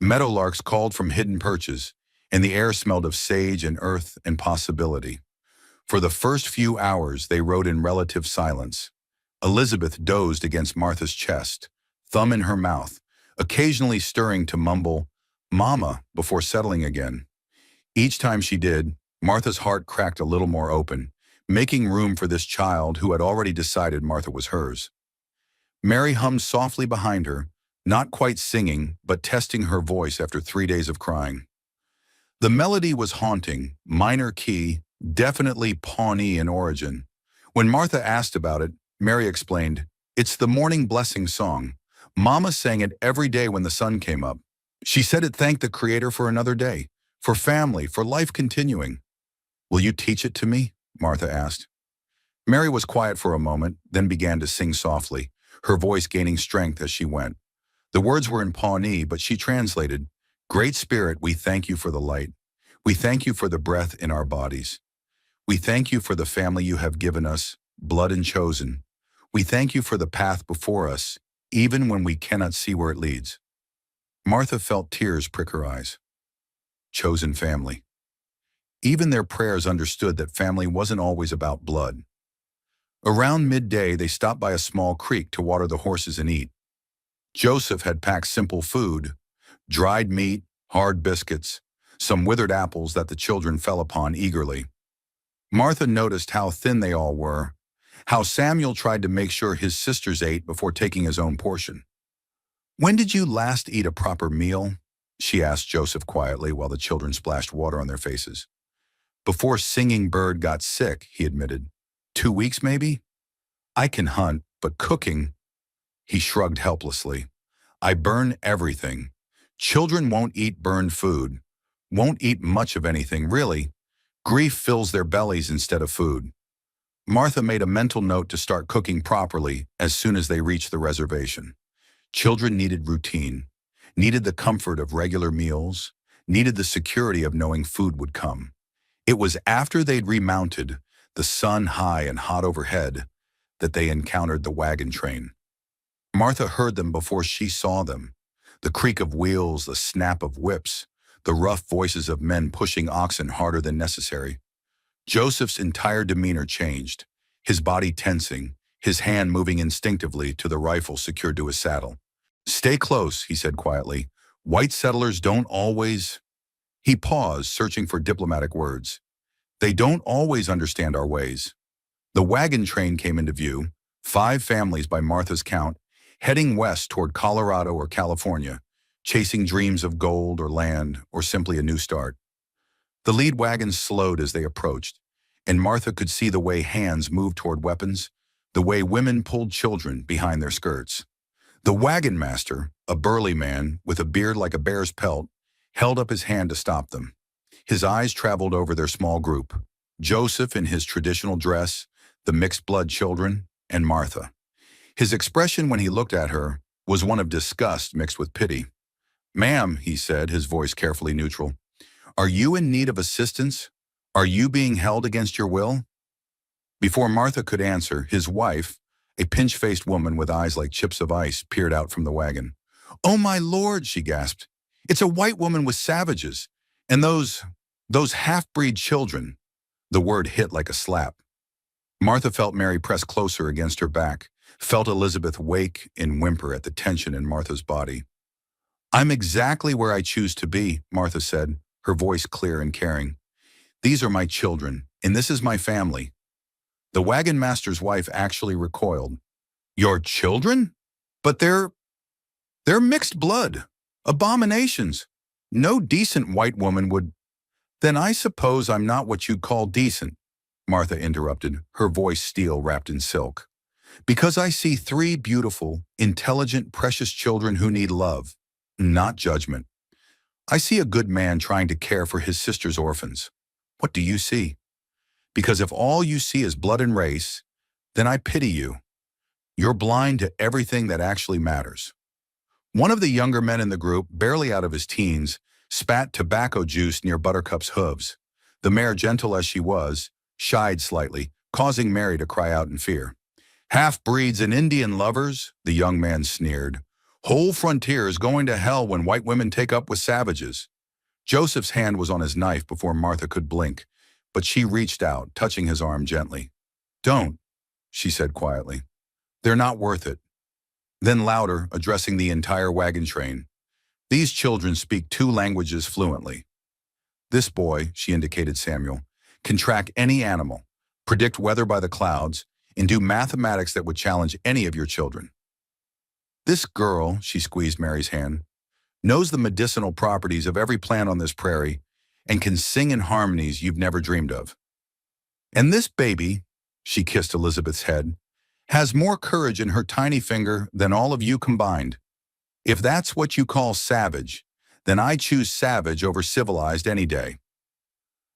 Meadowlarks called from hidden perches, and the air smelled of sage and earth and possibility. For the first few hours, they rode in relative silence. Elizabeth dozed against Martha's chest, thumb in her mouth, occasionally stirring to mumble, "Mama," before settling again. Each time she did, Martha's heart cracked a little more open, making room for this child who had already decided Martha was hers. Mary hummed softly behind her, not quite singing, but testing her voice after 3 days of crying. The melody was haunting, minor key, definitely Pawnee in origin. When Martha asked about it, Mary explained, "It's the morning blessing song. Mama sang it every day when the sun came up. She said it thanked the Creator for another day, for family, for life continuing." "Will you teach it to me?" Martha asked. Mary was quiet for a moment, then began to sing softly, her voice gaining strength as she went. The words were in Pawnee, but she translated, "Great Spirit, we thank you for the light. We thank you for the breath in our bodies. We thank you for the family you have given us, blood and chosen. We thank you for the path before us, even when we cannot see where it leads." Martha felt tears prick her eyes. Chosen family. Even their prayers understood that family wasn't always about blood. Around midday, they stopped by a small creek to water the horses and eat. Joseph had packed simple food, dried meat, hard biscuits, some withered apples that the children fell upon eagerly. Martha noticed how thin they all were, how Samuel tried to make sure his sisters ate before taking his own portion. "When did you last eat a proper meal?" she asked Joseph quietly while the children splashed water on their faces. "Before Singing Bird got sick," he admitted. 2 weeks maybe? I can hunt, but cooking..." He shrugged helplessly. "I burn everything. Children won't eat burned food, won't eat much of anything, really. Grief fills their bellies instead of food." Martha made a mental note to start cooking properly as soon as they reached the reservation. Children needed routine, needed the comfort of regular meals, needed the security of knowing food would come. It was after they'd remounted, the sun high and hot overhead, that they encountered the wagon train. Martha heard them before she saw them. The creak of wheels, the snap of whips, the rough voices of men pushing oxen harder than necessary. Joseph's entire demeanor changed, his body tensing, his hand moving instinctively to the rifle secured to his saddle. "Stay close," he said quietly. "White settlers don't always..." He paused, searching for diplomatic words. "They don't always understand our ways." The wagon train came into view, 5 families by Martha's count, heading west toward Colorado or California, chasing dreams of gold or land or simply a new start. The lead wagons slowed as they approached, and Martha could see the way hands moved toward weapons, the way women pulled children behind their skirts. The wagon master, a burly man with a beard like a bear's pelt, held up his hand to stop them. His eyes traveled over their small group, Joseph in his traditional dress, the mixed-blood children, and Martha. His expression when he looked at her was one of disgust mixed with pity. "Ma'am," he said, his voice carefully neutral, "are you in need of assistance? Are you being held against your will?" Before Martha could answer, his wife, a pinch-faced woman with eyes like chips of ice, peered out from the wagon. "Oh, my Lord," she gasped. "It's a white woman with savages. And those half-breed children." The word hit like a slap. Martha felt Mary press closer against her back, felt Elizabeth wake and whimper at the tension in Martha's body. "I'm exactly where I choose to be," Martha said, her voice clear and caring. "These are my children, and this is my family." The wagon master's wife actually recoiled. "Your children? But they're mixed blood. Abominations. No decent white woman would..." "Then I suppose I'm not what you'd call decent," Martha interrupted, her voice steel wrapped in silk. "Because I see 3 beautiful, intelligent, precious children who need love, not judgment. I see a good man trying to care for his sister's orphans. What do you see? Because if all you see is blood and race, then I pity you. You're blind to everything that actually matters." One of the younger men in the group, barely out of his teens, spat tobacco juice near Buttercup's hooves. The mare, gentle as she was, shied slightly, causing Mary to cry out in fear. "Half-breeds and Indian lovers," the young man sneered. Whole frontiers going to hell when white women take up with savages. Joseph's hand was on his knife before Martha could blink, but she reached out, touching his arm gently. Don't, she said quietly. They're not worth it. Then louder, addressing the entire wagon train. These children speak 2 languages fluently. This boy, she indicated Samuel, can track any animal, predict weather by the clouds, and do mathematics that would challenge any of your children. This girl, she squeezed Mary's hand, knows the medicinal properties of every plant on this prairie and can sing in harmonies you've never dreamed of. And this baby, she kissed Elizabeth's head, has more courage in her tiny finger than all of you combined. If that's what you call savage, then I choose savage over civilized any day.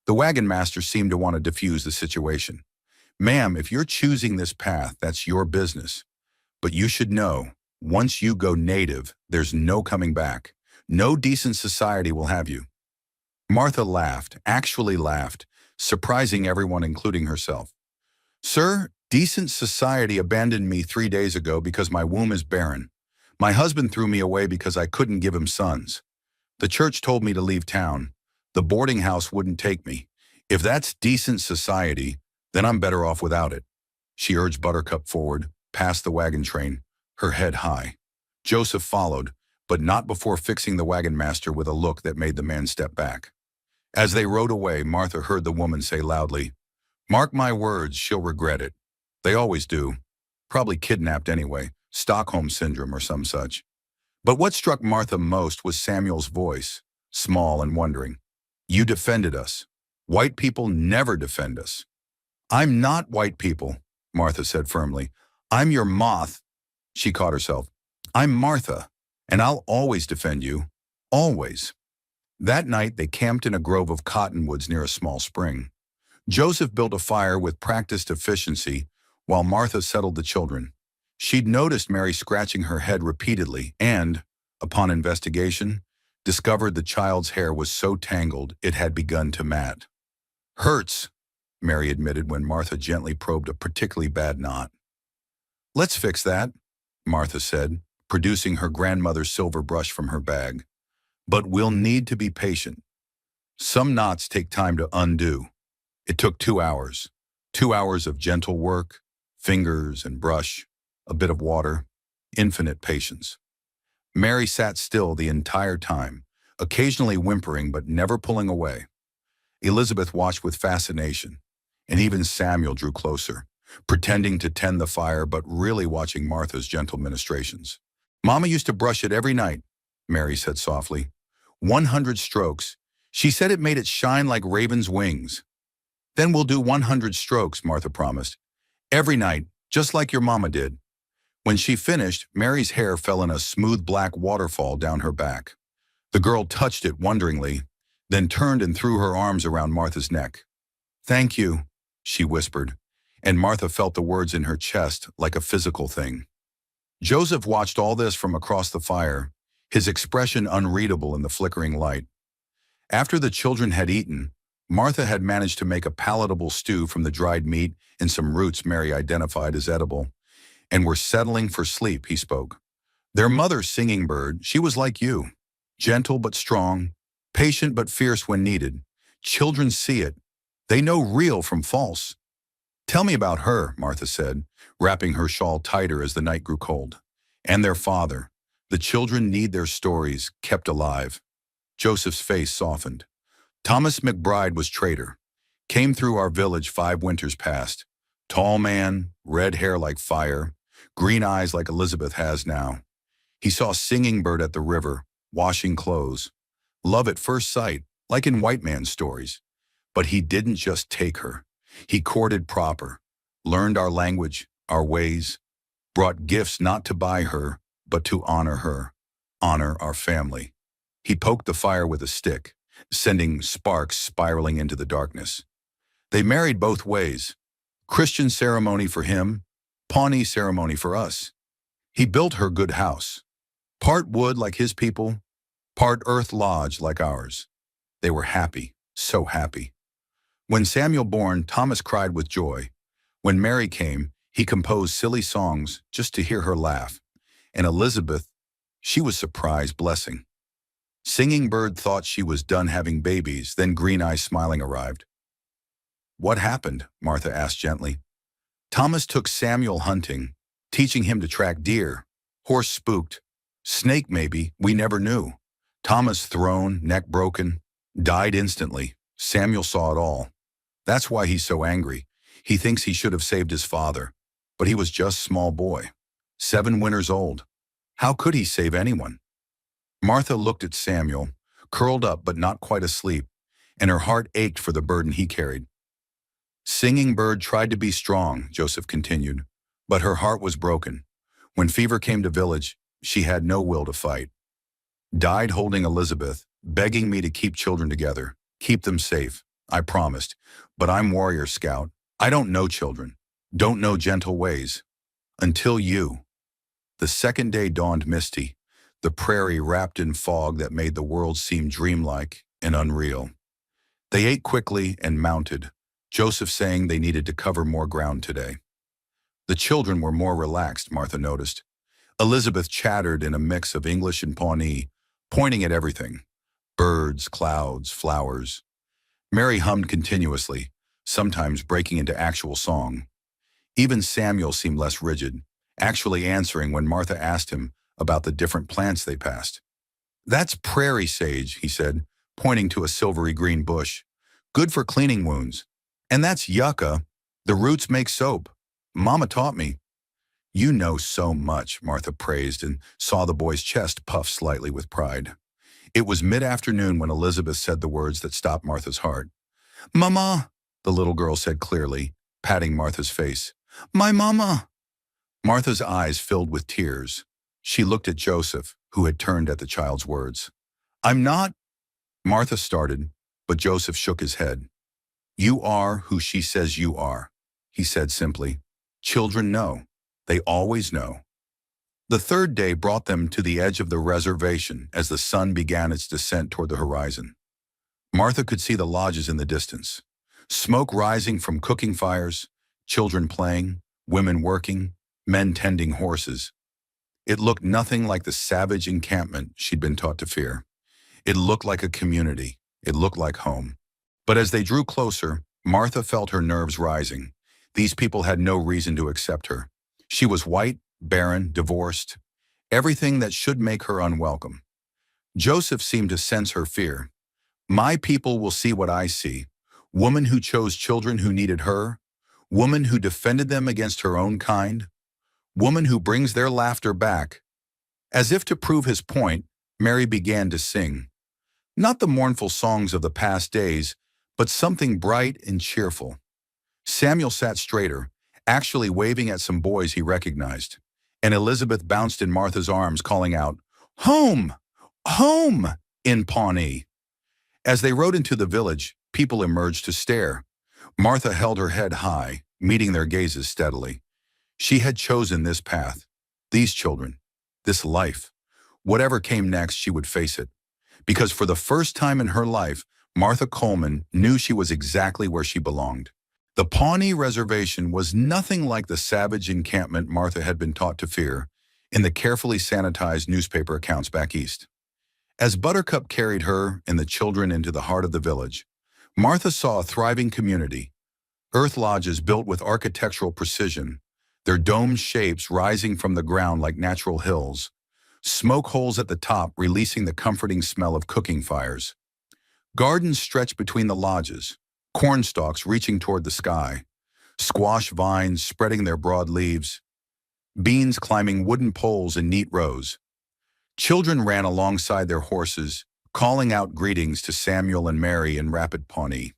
The wagon master seemed to want to diffuse the situation. Ma'am, if you're choosing this path, that's your business. But you should know, once you go native, there's no coming back. No decent society will have you. Martha laughed, actually laughed, surprising everyone, including herself. Sir, decent society abandoned me 3 days ago because my womb is barren. My husband threw me away because I couldn't give him sons. The church told me to leave town. The boarding house wouldn't take me. If that's decent society, then I'm better off without it. She urged Buttercup forward, past the wagon train, her head high. Joseph followed, but not before fixing the wagon master with a look that made the man step back. As they rode away, Martha heard the woman say loudly, "Mark my words, she'll regret it. They always do. Probably kidnapped anyway, Stockholm Syndrome or some such." But what struck Martha most was Samuel's voice, small and wondering. "You defended us. White people never defend us." "I'm not white people," Martha said firmly. "I'm your moth." She caught herself. "I'm Martha, and I'll always defend you. Always." That night, they camped in a grove of cottonwoods near a small spring. Joseph built a fire with practiced efficiency while Martha settled the children. She'd noticed Mary scratching her head repeatedly and, upon investigation, discovered the child's hair was so tangled it had begun to mat. "Hurts," Mary admitted when Martha gently probed a particularly bad knot. "Let's fix that," Martha said, producing her grandmother's silver brush from her bag. "But we'll need to be patient. Some knots take time to undo." It took 2 hours. 2 hours of gentle work, fingers and brush, a bit of water, infinite patience. Mary sat still the entire time, occasionally whimpering but never pulling away. Elizabeth watched with fascination, and even Samuel drew closer, pretending to tend the fire but really watching Martha's gentle ministrations. "Mama used to brush it every night," Mary said softly. 100 strokes. She said it made it shine like raven's wings. "Then we'll do 100 strokes," Martha promised. "Every night, just like your mama did." When she finished, Mary's hair fell in a smooth black waterfall down her back. The girl touched it wonderingly, then turned and threw her arms around Martha's neck. "Thank you," she whispered, and Martha felt the words in her chest like a physical thing. Joseph watched all this from across the fire, his expression unreadable in the flickering light. After the children had eaten, Martha had managed to make a palatable stew from the dried meat and some roots Mary identified as edible, and were settling for sleep, he spoke. Their mother, Singing Bird, she was like you, gentle but strong, patient but fierce when needed. Children see it. They know real from false. "Tell me about her," Martha said, wrapping her shawl tighter as the night grew cold. "And their father. The children need their stories kept alive." Joseph's face softened. "Thomas McBride was traitor. Came through our village 5 winters past. Tall man, red hair like fire, green eyes like Elizabeth has now. He saw Singing Bird at the river, washing clothes. Love at first sight, like in white man's stories. But he didn't just take her. He courted proper, learned our language, our ways, brought gifts not to buy her, but to honor her, honor our family. He poked the fire with a stick, sending sparks spiraling into the darkness. They married both ways. Christian ceremony for him, Pawnee ceremony for us. He built her good house. Part wood like his people, part earth lodge like ours. They were happy, so happy. When Samuel born, Thomas cried with joy. When Mary came, he composed silly songs just to hear her laugh. And Elizabeth, She was surprised, blessing. Singing Bird thought she was done having babies, then Green Eyes Smiling arrived. What happened? Martha asked gently. Thomas took Samuel hunting, teaching him to track deer. Horse spooked. Snake maybe, we never knew. Thomas thrown, neck broken, died instantly. Samuel saw it all. That's why he's so angry. He thinks he should have saved his father. But he was just small boy. 7 winters old. How could he save anyone? Martha looked at Samuel, curled up but not quite asleep, and her heart ached for the burden he carried. Singing Bird tried to be strong, Joseph continued, but her heart was broken. When fever came to village, she had no will to fight. Died holding Elizabeth, begging me to keep children together, keep them safe. I promised, but I'm warrior scout. I don't know children, don't know gentle ways. Until you. The second day dawned misty, the prairie wrapped in fog that made the world seem dreamlike and unreal. They ate quickly and mounted, Joseph saying they needed to cover more ground today. The children were more relaxed, Martha noticed. Elizabeth chattered in a mix of English and Pawnee, pointing at everything. Birds, clouds, flowers. Mary hummed continuously, sometimes breaking into actual song. Even Samuel seemed less rigid, actually answering when Martha asked him about the different plants they passed. That's prairie sage, he said, pointing to a silvery green bush. Good for cleaning wounds. And that's yucca. The roots make soap. Mama taught me. You know so much, Martha praised and saw the boy's chest puff slightly with pride. It was mid-afternoon when Elizabeth said the words that stopped Martha's heart. Mama, the little girl said clearly, patting Martha's face. My mama. Martha's eyes filled with tears. She looked at Joseph, who had turned at the child's words. I'm not. Martha started, but Joseph shook his head. You are who she says you are, he said simply. Children know. They always know. The third day brought them to the edge of the reservation as the sun began its descent toward the horizon. Martha could see the lodges in the distance. Smoke rising from cooking fires, children playing, women working, men tending horses. It looked nothing like the savage encampment she'd been taught to fear. It looked like a community. It looked like home. But as they drew closer, Martha felt her nerves rising. These people had no reason to accept her. She was white, barren, divorced, everything that should make her unwelcome. Joseph seemed to sense her fear. My people will see what I see. Woman who chose children who needed her. Woman who defended them against her own kind. Woman who brings their laughter back. As if to prove his point, Mary began to sing. Not the mournful songs of the past days, but something bright and cheerful. Samuel sat straighter, actually waving at some boys he recognized, and Elizabeth bounced in Martha's arms, calling out, Home! Home! In Pawnee. As they rode into the village, people emerged to stare. Martha held her head high, meeting their gazes steadily. She had chosen this path, these children, this life. Whatever came next, she would face it. Because for the first time in her life, Martha Coleman knew she was exactly where she belonged. The Pawnee Reservation was nothing like the savage encampment Martha had been taught to fear in the carefully sanitized newspaper accounts back east. As Buttercup carried her and the children into the heart of the village, Martha saw a thriving community, earth lodges built with architectural precision, their domed shapes rising from the ground like natural hills, smoke holes at the top releasing the comforting smell of cooking fires. Gardens stretched between the lodges, corn stalks reaching toward the sky, squash vines spreading their broad leaves, beans climbing wooden poles in neat rows. Children ran alongside their horses, calling out greetings to Samuel and Mary in rapid Pawnee.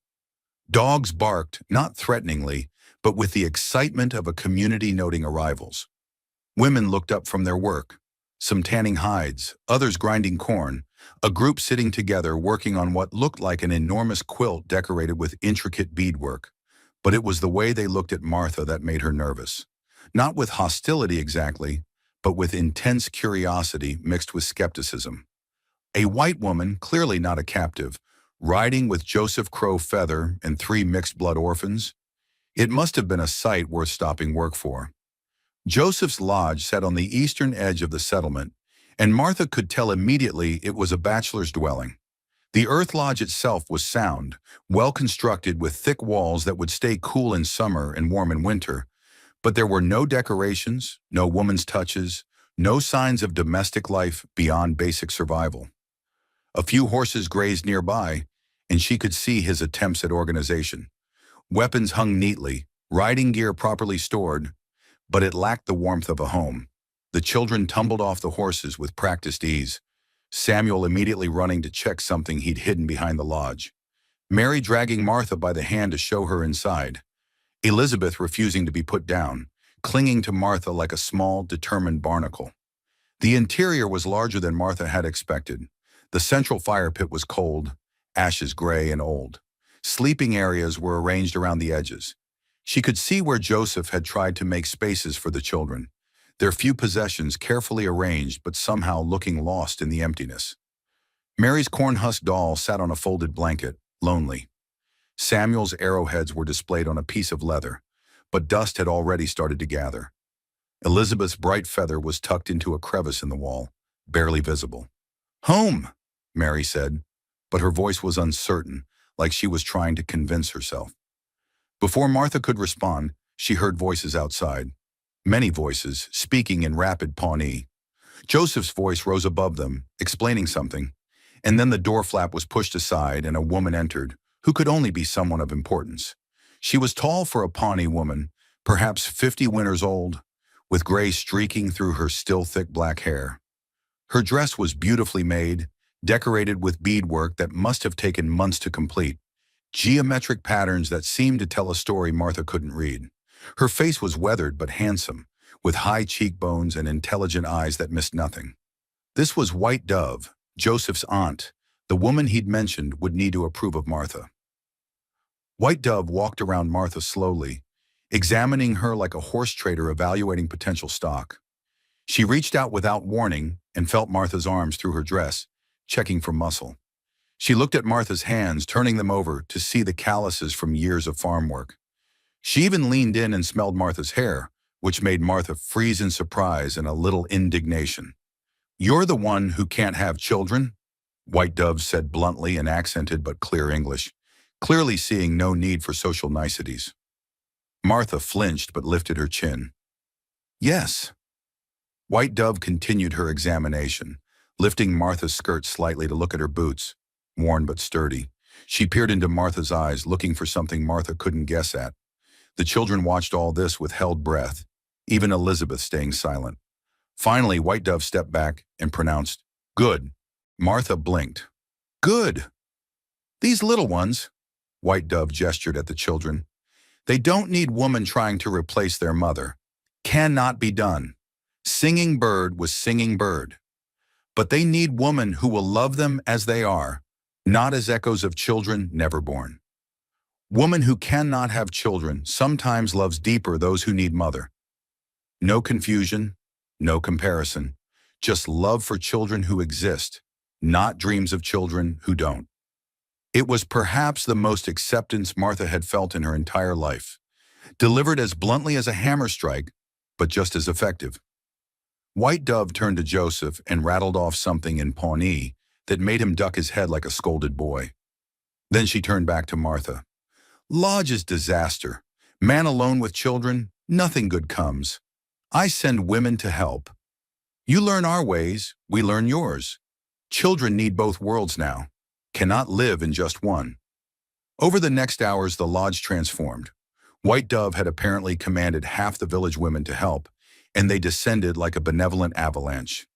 Dogs barked, not threateningly, but with the excitement of a community noting arrivals. Women looked up from their work, some tanning hides, others grinding corn, a group sitting together working on what looked like an enormous quilt decorated with intricate beadwork. But it was the way they looked at Martha that made her nervous. Not with hostility exactly, but with intense curiosity mixed with skepticism. A white woman, clearly not a captive, riding with Joseph Crow Feather and 3 mixed-blood orphans. It must have been a sight worth stopping work for. Joseph's lodge sat on the eastern edge of the settlement, and Martha could tell immediately it was a bachelor's dwelling. The earth lodge itself was sound, well constructed with thick walls that would stay cool in summer and warm in winter, but there were no decorations, no woman's touches, no signs of domestic life beyond basic survival. A few horses grazed nearby, and she could see his attempts at organization. Weapons hung neatly, riding gear properly stored, but it lacked the warmth of a home. The children tumbled off the horses with practiced ease, Samuel immediately running to check something he'd hidden behind the lodge, Mary dragging Martha by the hand to show her inside, Elizabeth refusing to be put down, clinging to Martha like a small, determined barnacle. The interior was larger than Martha had expected. The central fire pit was cold, ashes gray and old. Sleeping areas were arranged around the edges. She could see where Joseph had tried to make spaces for the children, their few possessions carefully arranged but somehow looking lost in the emptiness. Mary's corn-husk doll sat on a folded blanket, lonely. Samuel's arrowheads were displayed on a piece of leather, but dust had already started to gather. Elizabeth's bright feather was tucked into a crevice in the wall, barely visible. "Home," Mary said, but her voice was uncertain, like she was trying to convince herself. Before Martha could respond, she heard voices outside. Many voices, speaking in rapid Pawnee. Joseph's voice rose above them, explaining something, and then the door flap was pushed aside and a woman entered, who could only be someone of importance. She was tall for a Pawnee woman, perhaps 50 winters old, with gray streaking through her still thick black hair. Her dress was beautifully made, decorated with beadwork that must have taken months to complete, geometric patterns that seemed to tell a story Martha couldn't read. Her face was weathered but handsome, with high cheekbones and intelligent eyes that missed nothing. This was White Dove, Joseph's aunt, the woman he'd mentioned would need to approve of Martha. White Dove walked around Martha slowly, examining her like a horse trader evaluating potential stock. She reached out without warning and felt Martha's arms through her dress, checking for muscle. She looked at Martha's hands, turning them over to see the calluses from years of farm work. She even leaned in and smelled Martha's hair, which made Martha freeze in surprise and a little indignation. "You're the one who can't have children?" White Dove said bluntly in accented but clear English, clearly seeing no need for social niceties. Martha flinched but lifted her chin. "Yes." White Dove continued her examination, lifting Martha's skirt slightly to look at her boots, worn but sturdy. She peered into Martha's eyes, looking for something Martha couldn't guess at. The children watched all this with held breath, even Elizabeth staying silent. Finally, White Dove stepped back and pronounced, "Good." Martha blinked. "Good. These little ones," White Dove gestured at the children, "they don't need woman trying to replace their mother. Cannot be done. Singing bird was singing bird. But they need woman who will love them as they are, not as echoes of children never born. Woman who cannot have children sometimes loves deeper those who need mother. No confusion, no comparison, just love for children who exist, not dreams of children who don't." It was perhaps the most acceptance Martha had felt in her entire life, delivered as bluntly as a hammer strike, but just as effective. White Dove turned to Joseph and rattled off something in Pawnee that made him duck his head like a scolded boy. Then she turned back to Martha. "Lodge is disaster. Man alone with children, nothing good comes. I send women to help. You learn our ways, we learn yours. Children need both worlds now, cannot live in just one." Over the next hours, the lodge transformed. White Dove had apparently commanded half the village women to help, and they descended like a benevolent avalanche.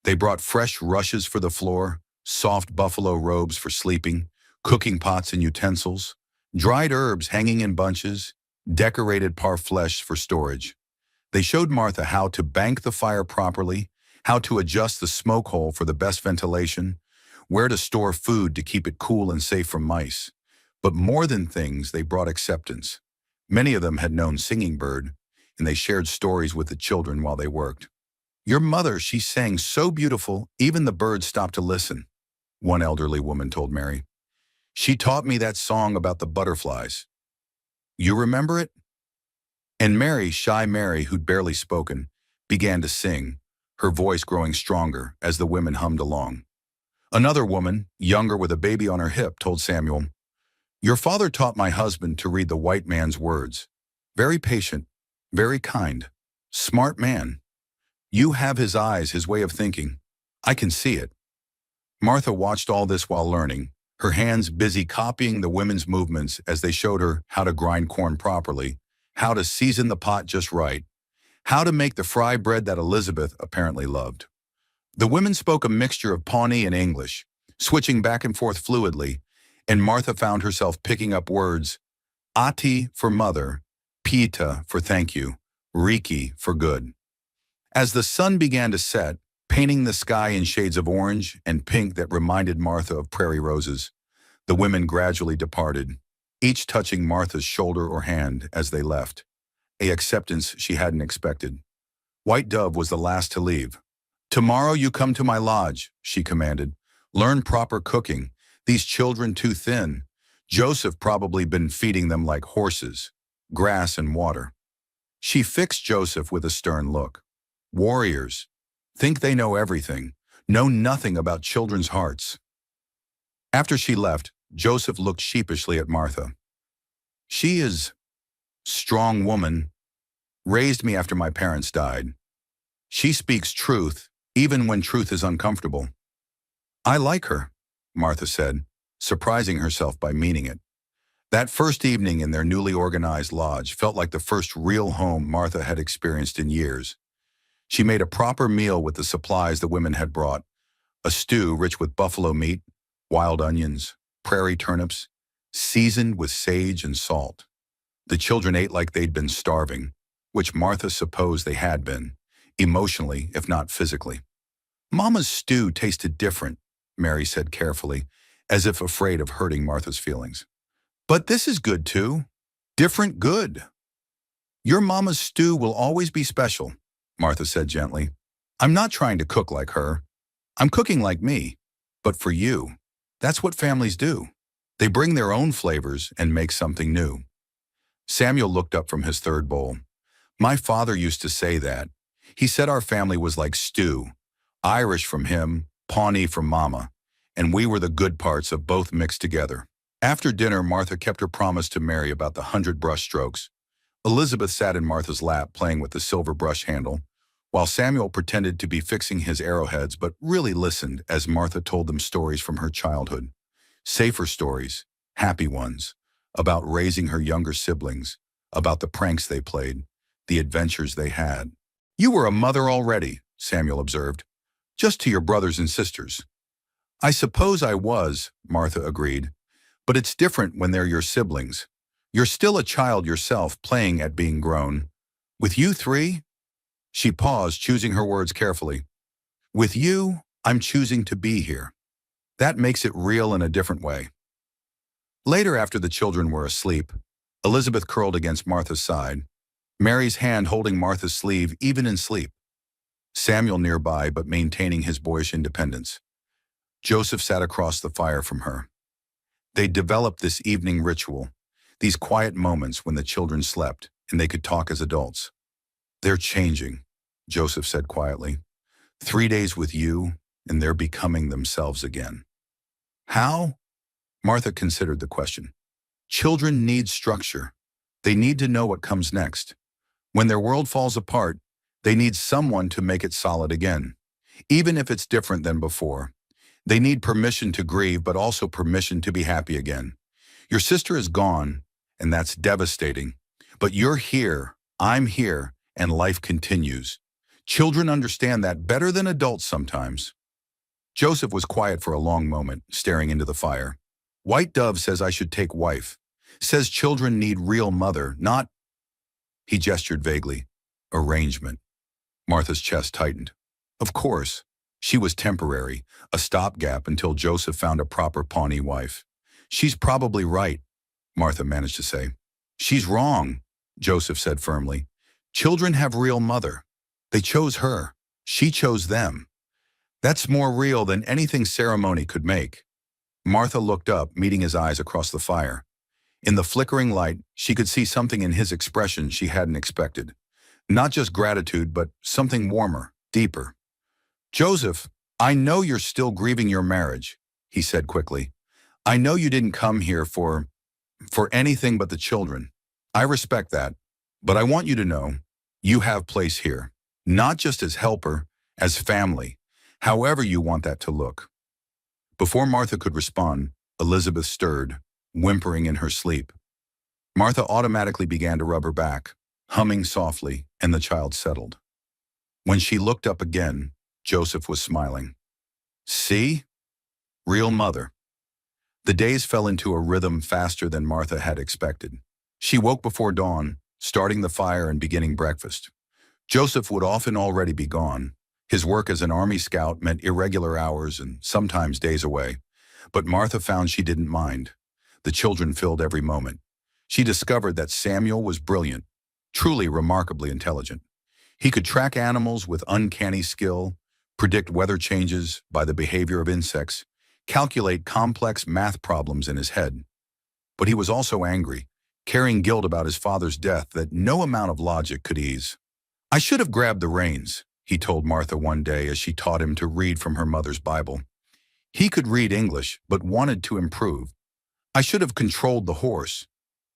They brought fresh rushes for the floor, soft buffalo robes for sleeping, cooking pots and utensils, dried herbs hanging in bunches, decorated parfleche for storage. They showed Martha how to bank the fire properly, how to adjust the smoke hole for the best ventilation, where to store food to keep it cool and safe from mice. But more than things, they brought acceptance. Many of them had known Singing Bird, and they shared stories with the children while they worked. "Your mother, she sang so beautiful, even the birds stopped to listen," one elderly woman told Mary. "She taught me that song about the butterflies. You remember it?" And Mary, shy Mary, who'd barely spoken, began to sing, her voice growing stronger as the women hummed along. Another woman, younger with a baby on her hip, told Samuel, "Your father taught my husband to read the white man's words. Very patient, very kind, smart man. You have his eyes, his way of thinking. I can see it." Martha watched all this while learning, her hands busy copying the women's movements as they showed her how to grind corn properly, how to season the pot just right, how to make the fry bread that Elizabeth apparently loved. The women spoke a mixture of Pawnee and English, switching back and forth fluidly, and Martha found herself picking up words: Ati for mother, Pita for thank you, Riki for good. As the sun began to set, painting the sky in shades of orange and pink that reminded Martha of prairie roses, the women gradually departed, each touching Martha's shoulder or hand as they left, a acceptance she hadn't expected. White Dove was the last to leave. "Tomorrow you come to my lodge," she commanded. "Learn proper cooking. These children too thin. Joseph probably been feeding them like horses, grass and water." She fixed Joseph with a stern look. Warriors. Think they know everything. Know nothing about children's hearts. After she left, Joseph looked sheepishly at Martha. "She is strong woman. Raised me after my parents died. She speaks truth, even when truth is uncomfortable." "I like her," Martha said, surprising herself by meaning it. That first evening in their newly organized lodge felt like the first real home Martha had experienced in years. She made a proper meal with the supplies the women had brought, a stew rich with buffalo meat, wild onions, prairie turnips, seasoned with sage and salt. The children ate like they'd been starving, which Martha supposed they had been, emotionally if not physically. "Mama's stew tasted different," Mary said carefully, as if afraid of hurting Martha's feelings. "But this is good too. Different good. Your mama's stew will always be special," Martha said gently. "I'm not trying to cook like her. I'm cooking like me. But for you, that's what families do. They bring their own flavors and make something new." Samuel looked up from his third bowl. "My father used to say that. He said our family was like stew, Irish from him, Pawnee from Mama, and we were the good parts of both mixed together." After dinner, Martha kept her promise to Mary about the 100 brush strokes. Elizabeth sat in Martha's lap playing with the silver brush handle, while Samuel pretended to be fixing his arrowheads but really listened as Martha told them stories from her childhood. Safer stories, happy ones, about raising her younger siblings, about the pranks they played, the adventures they had. "You were a mother already," Samuel observed, "just to your brothers and sisters." "I suppose I was," Martha agreed, "but it's different when they're your siblings. You're still a child yourself, playing at being grown. With you three?" She paused, choosing her words carefully. "With you, I'm choosing to be here. That makes it real in a different way." Later, after the children were asleep, Elizabeth curled against Martha's side, Mary's hand holding Martha's sleeve even in sleep. Samuel nearby, but maintaining his boyish independence. Joseph sat across the fire from her. They developed this evening ritual, these quiet moments when the children slept and they could talk as adults. "They're changing," Joseph said quietly. 3 days with you, and they're becoming themselves again." "How?" Martha considered the question. "Children need structure. They need to know what comes next. When their world falls apart, they need someone to make it solid again, even if it's different than before. They need permission to grieve, but also permission to be happy again. Your sister is gone, and that's devastating. But you're here, I'm here, and life continues. Children understand that better than adults sometimes." Joseph was quiet for a long moment, staring into the fire. "White Dove says I should take wife. Says children need real mother, not—" He gestured vaguely. "Arrangement." Martha's chest tightened. Of course. She was temporary, a stopgap until Joseph found a proper Pawnee wife. "She's probably right," Martha managed to say. "She's wrong," Joseph said firmly. "Children have real mother. They chose her. She chose them. That's more real than anything ceremony could make." Martha looked up, meeting his eyes across the fire. In the flickering light, she could see something in his expression she hadn't expected. Not just gratitude, but something warmer, deeper. "Joseph, I know you're still grieving your marriage," he said quickly. "I know you didn't come here for anything but the children. I respect that, but I want you to know you have place here, not just as helper, as family, however you want that to look." Before Martha could respond, Elizabeth stirred, whimpering in her sleep. Martha automatically began to rub her back, humming softly, and the child settled. When she looked up again, Joseph was smiling. "See? Real mother." The days fell into a rhythm faster than Martha had expected. She woke before dawn, starting the fire and beginning breakfast. Joseph would often already be gone. His work as an Army scout meant irregular hours and sometimes days away. But Martha found she didn't mind. The children filled every moment. She discovered that Samuel was brilliant, truly remarkably intelligent. He could track animals with uncanny skill, predict weather changes by the behavior of insects, calculate complex math problems in his head. But he was also angry, carrying guilt about his father's death that no amount of logic could ease. "I should have grabbed the reins," he told Martha one day as she taught him to read from her mother's Bible. He could read English, but wanted to improve. "I should have controlled the horse."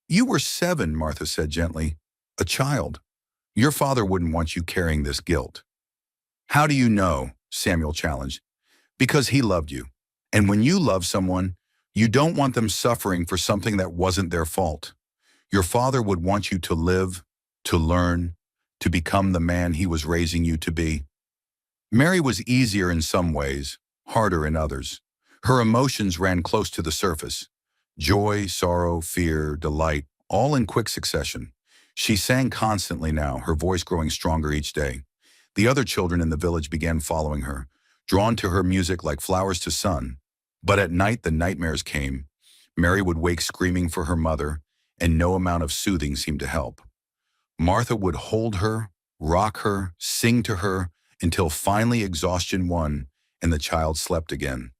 "You were 7, Martha said gently. "A child. Your father wouldn't want you carrying this guilt." "How do you know?" Samuel challenged. "Because he loved you. And when you love someone, you don't want them suffering for something that wasn't their fault. Your father would want you to live, to learn, to become the man he was raising you to be." Mary was easier in some ways, harder in others. Her emotions ran close to the surface. Joy, sorrow, fear, delight, all in quick succession. She sang constantly now, her voice growing stronger each day. The other children in the village began following her, drawn to her music like flowers to sun. But at night the nightmares came. Mary would wake screaming for her mother, and no amount of soothing seemed to help. Martha would hold her, rock her, sing to her, until finally exhaustion won and the child slept again.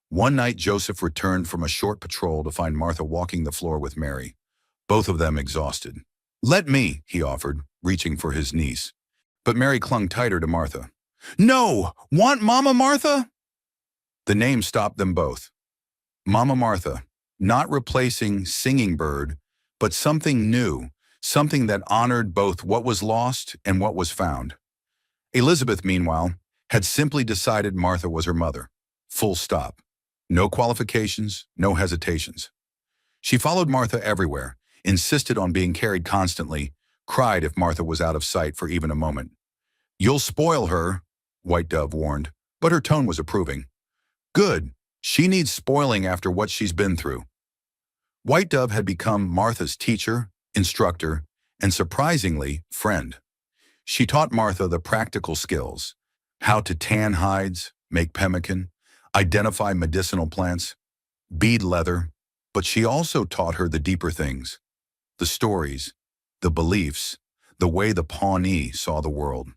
One night Joseph returned from a short patrol to find Martha walking the floor with Mary, both of them exhausted. "Let me," he offered, reaching for his niece. But Mary clung tighter to Martha. "No! Want Mama Martha?" The name stopped them both. Mama Martha, not replacing Singing Bird, but something new, something that honored both what was lost and what was found. Elizabeth, meanwhile, had simply decided Martha was her mother. Full stop. No qualifications, no hesitations. She followed Martha everywhere, insisted on being carried constantly, cried if Martha was out of sight for even a moment. "You'll spoil her," White Dove warned, but her tone was approving. "Good. She needs spoiling after what she's been through." White Dove had become Martha's teacher, instructor, and surprisingly, friend. She taught Martha the practical skills: how to tan hides, make pemmican, identify medicinal plants, bead leather, but she also taught her the deeper things, the stories, the beliefs, the way the Pawnee saw the world.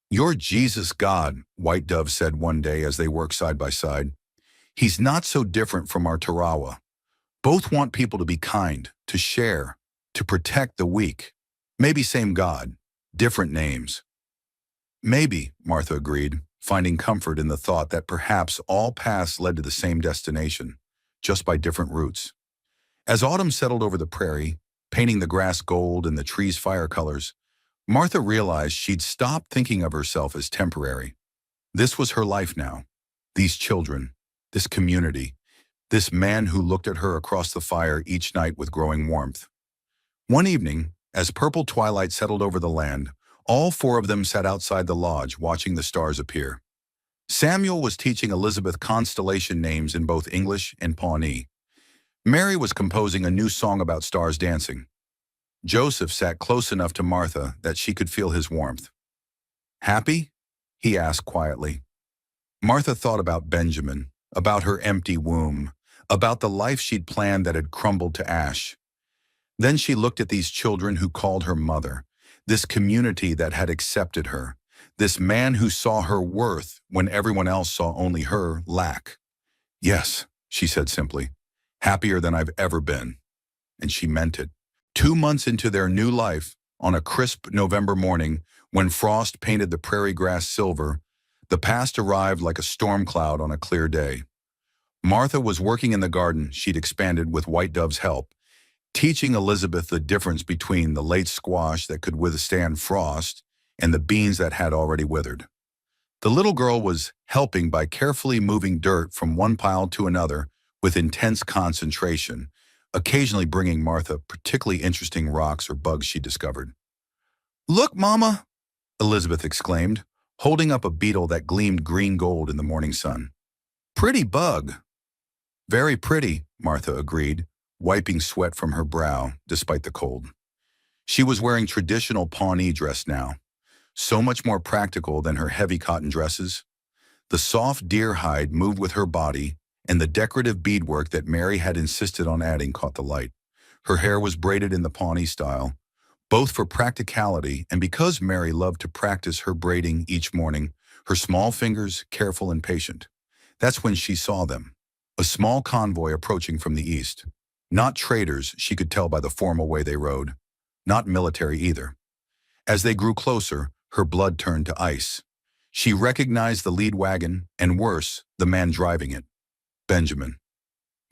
"You're Jesus' God," White Dove said one day as they worked side by side. "He's not so different from our Tarawa. Both want people to be kind, to share, to protect the weak. Maybe same God, different names." "Maybe," Martha agreed, finding comfort in the thought that perhaps all paths led to the same destination, just by different routes. As autumn settled over the prairie, painting the grass gold and the trees fire colors, Martha realized she'd stopped thinking of herself as temporary. This was her life now. These children, this community, this man who looked at her across the fire each night with growing warmth. One evening, as purple twilight settled over the land, all 4 of them sat outside the lodge watching the stars appear. Samuel was teaching Elizabeth constellation names in both English and Pawnee. Mary was composing a new song about stars dancing. Joseph sat close enough to Martha that she could feel his warmth. "Happy?" he asked quietly. Martha thought about Benjamin, about her empty womb, about the life she'd planned that had crumbled to ash. Then she looked at these children who called her mother, this community that had accepted her, this man who saw her worth when everyone else saw only her lack. "Yes," she said simply, "happier than I've ever been." And she meant it. 2 months into their new life, on a crisp November morning, when frost painted the prairie grass silver, The past arrived like a storm cloud on a clear day. Martha was working in the garden she'd expanded with White Dove's help, teaching Elizabeth the difference between the late squash that could withstand frost and the beans that had already withered. The little girl was helping by carefully moving dirt from one pile to another with intense concentration, occasionally bringing Martha particularly interesting rocks or bugs she discovered. "Look, Mama!" Elizabeth exclaimed, holding up a beetle that gleamed green gold in the morning sun. "Pretty bug." "Very pretty," Martha agreed, wiping sweat from her brow despite the cold. She was wearing traditional Pawnee dress now, so much more practical than her heavy cotton dresses. The soft deer hide moved with her body, and the decorative beadwork that Mary had insisted on adding caught the light. Her hair was braided in the Pawnee style, both for practicality and because Mary loved to practice her braiding each morning, her small fingers careful and patient. That's when she saw them, a small convoy approaching from the east. Not traders, she could tell by the formal way they rode. Not military either. As they grew closer, her blood turned to ice. She recognized the lead wagon, and worse, the man driving it, Benjamin.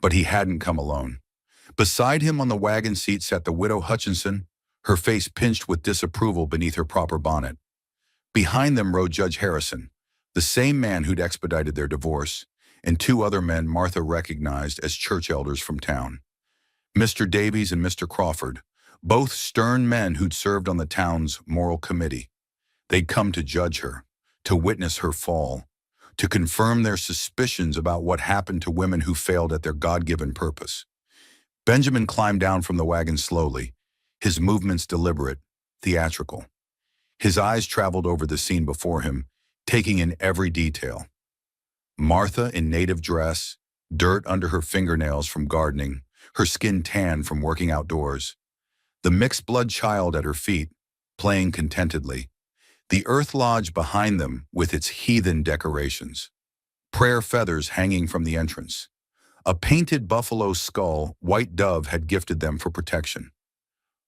But he hadn't come alone. Beside him on the wagon seat sat the widow Hutchinson, her face pinched with disapproval beneath her proper bonnet. Behind them rode Judge Harrison, the same man who'd expedited their divorce, and two other men Martha recognized as church elders from town. Mr. Davies and Mr. Crawford, both stern men who'd served on the town's moral committee. They'd come to judge her, to witness her fall, to confirm their suspicions about what happened to women who failed at their God-given purpose. Benjamin climbed down from the wagon slowly, his movements deliberate, theatrical. His eyes traveled over the scene before him, taking in every detail. Martha in native dress, dirt under her fingernails from gardening, her skin tan from working outdoors. The mixed-blood child at her feet, playing contentedly. The earth lodge behind them with its heathen decorations. Prayer feathers hanging from the entrance. A painted buffalo skull White Dove had gifted them for protection.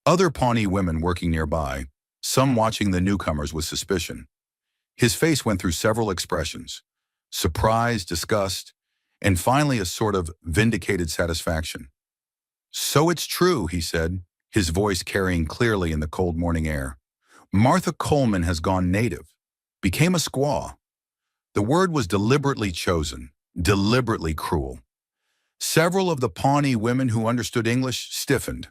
Other Pawnee women working nearby, some watching the newcomers with suspicion. His face went through several expressions: surprise, disgust, and finally a sort of vindicated satisfaction. "So it's true," he said, his voice carrying clearly in the cold morning air. "Martha Coleman has gone native, became a squaw." The word was deliberately chosen, deliberately cruel. Several of the Pawnee women who understood English stiffened.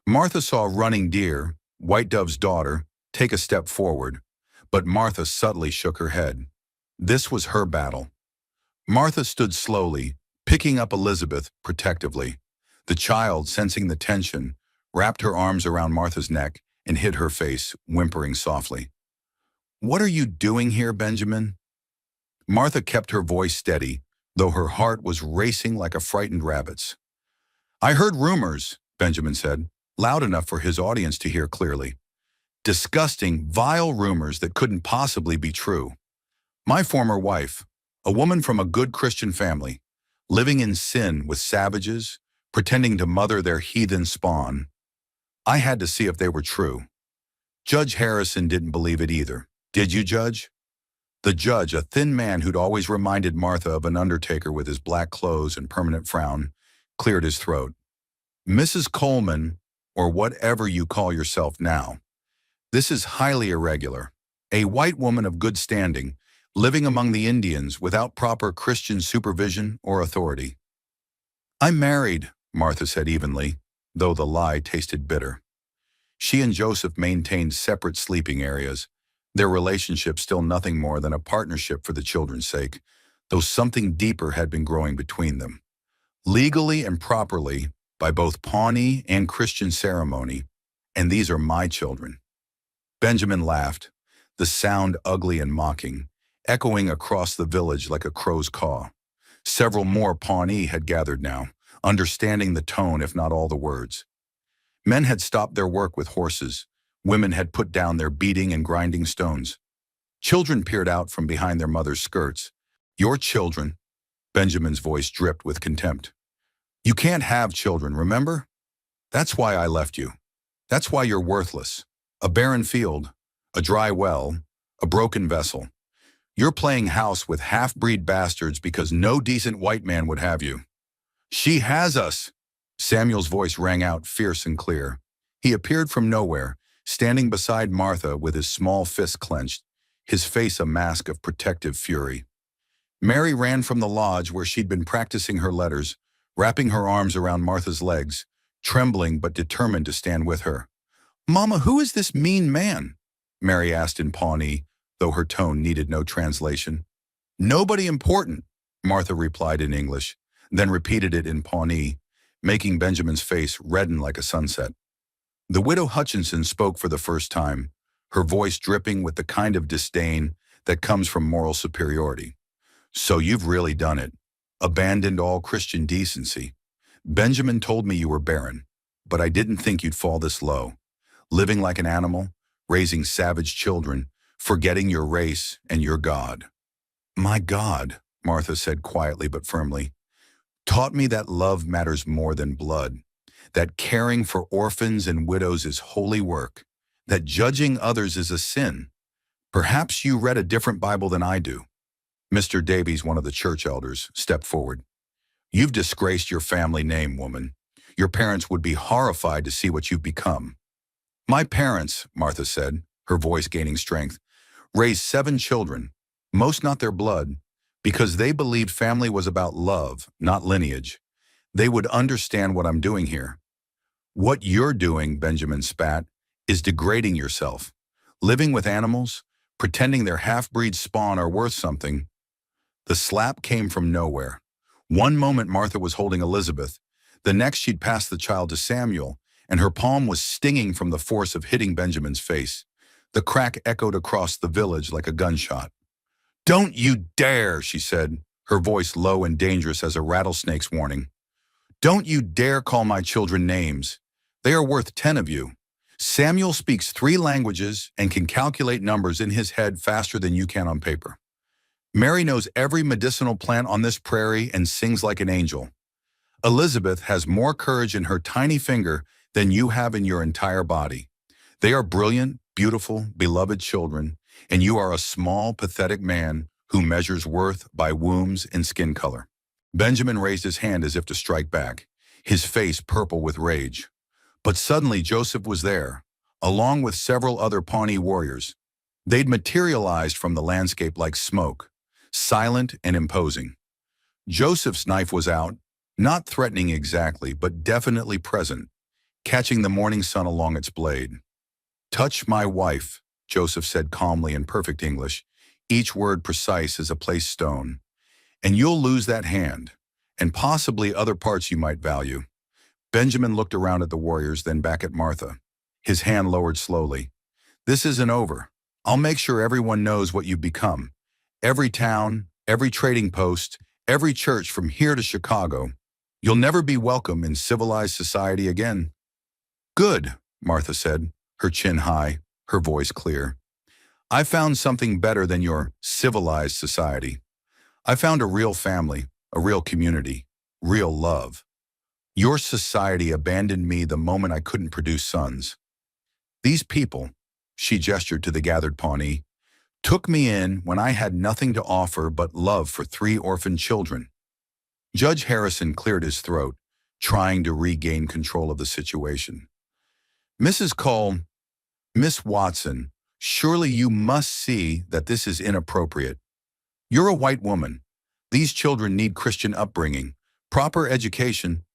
Martha saw Running Deer, White Dove's daughter, take a step forward, but Martha subtly shook her head. This was her battle. Martha stood slowly, picking up Elizabeth protectively. The child, sensing the tension, wrapped her arms around Martha's neck and hid her face, whimpering softly. "What are you doing here, Benjamin?" Martha kept her voice steady, though her heart was racing like a frightened rabbit's. "I heard rumors," Benjamin said, loud enough for his audience to hear clearly. "Disgusting, vile rumors that couldn't possibly be true. My former wife, a woman from a good Christian family, living in sin with savages, pretending to mother their heathen spawn. I had to see if they were true. Judge Harrison didn't believe it either. Did you, Judge?" The judge, a thin man who'd always reminded Martha of an undertaker with his black clothes and permanent frown, cleared his throat. "Mrs. Coleman, or whatever you call yourself now, this is highly irregular. A white woman of good standing, living among the Indians without proper Christian supervision or authority." "I'm married," Martha said evenly, though the lie tasted bitter. She and Joseph maintained separate sleeping areas, their relationship still nothing more than a partnership for the children's sake, though something deeper had been growing between them. Legally and properly, by both Pawnee and Christian ceremony, and these are my children. Benjamin laughed, the sound ugly and mocking, echoing across the village like a crow's caw. Several more Pawnee had gathered now, understanding the tone if not all the words. Men had stopped their work with horses. Women had put down their beating and grinding stones. Children peered out from behind their mother's skirts. "Your children," Benjamin's voice dripped with contempt. "You can't have children, remember? That's why I left you. That's why you're worthless. A barren field, a dry well, a broken vessel. You're playing house with half-breed bastards because no decent white man would have you. She has us! Samuel's voice rang out fierce and clear. He appeared from nowhere, standing beside Martha with his small fist clenched, his face a mask of protective fury. Mary ran from the lodge where she'd been practicing her letters, wrapping her arms around Martha's legs, trembling but determined to stand with her. "Mama, who is this mean man?" Mary asked in Pawnee, though her tone needed no translation. "Nobody important," Martha replied in English, then repeated it in Pawnee, making Benjamin's face redden like a sunset. The widow Hutchinson spoke for the first time, her voice dripping with the kind of disdain that comes from moral superiority. "So you've really done it. Abandoned all Christian decency. Benjamin told me you were barren, but I didn't think you'd fall this low. Living like an animal, raising savage children, forgetting your race and your God." "My God," Martha said quietly but firmly, "taught me that love matters more than blood, that caring for orphans and widows is holy work, that judging others is a sin. Perhaps you read a different Bible than I do." Mr. Davies, one of the church elders, stepped forward. "You've disgraced your family name, woman. Your parents would be horrified to see what you've become." "My parents," Martha said, her voice gaining strength, "raised 7 children, most not their blood, because they believed family was about love, not lineage. They would understand what I'm doing here." "What you're doing," Benjamin spat, "is degrading yourself. Living with animals, pretending their half-breed spawn are worth something." The slap came from nowhere. One moment Martha was holding Elizabeth, the next she'd passed the child to Samuel, and her palm was stinging from the force of hitting Benjamin's face. The crack echoed across the village like a gunshot. "Don't you dare," she said, her voice low and dangerous as a rattlesnake's warning. "Don't you dare call my children names. They are worth 10 of you. Samuel speaks 3 languages and can calculate numbers in his head faster than you can on paper. Mary knows every medicinal plant on this prairie and sings like an angel. Elizabeth has more courage in her tiny finger than you have in your entire body. They are brilliant, beautiful, beloved children, and you are a small, pathetic man who measures worth by wombs and skin color." Benjamin raised his hand as if to strike back, his face purple with rage. But suddenly Joseph was there, along with several other Pawnee warriors. They'd materialized from the landscape like smoke, silent and imposing. Joseph's knife was out, not threatening exactly, but definitely present, catching the morning sun along its blade. "Touch my wife," Joseph said calmly in perfect English, each word precise as a placed stone, "and you'll lose that hand, and possibly other parts you might value." Benjamin looked around at the warriors, then back at Martha. His hand lowered slowly. "This isn't over. I'll make sure everyone knows what you've become. Every town, every trading post, every church from here to Chicago. You'll never be welcome in civilized society again." "Good," Martha said, her chin high, her voice clear. "I found something better than your civilized society. I found a real family, a real community, real love. Your society abandoned me the moment I couldn't produce sons. These people," she gestured to the gathered Pawnee, "took me in when I had nothing to offer but love for 3 orphan children." Judge Harrison cleared his throat, trying to regain control of the situation. "Mrs. Cole, Miss Watson, surely you must see that this is inappropriate. You're a white woman. These children need Christian upbringing, proper education."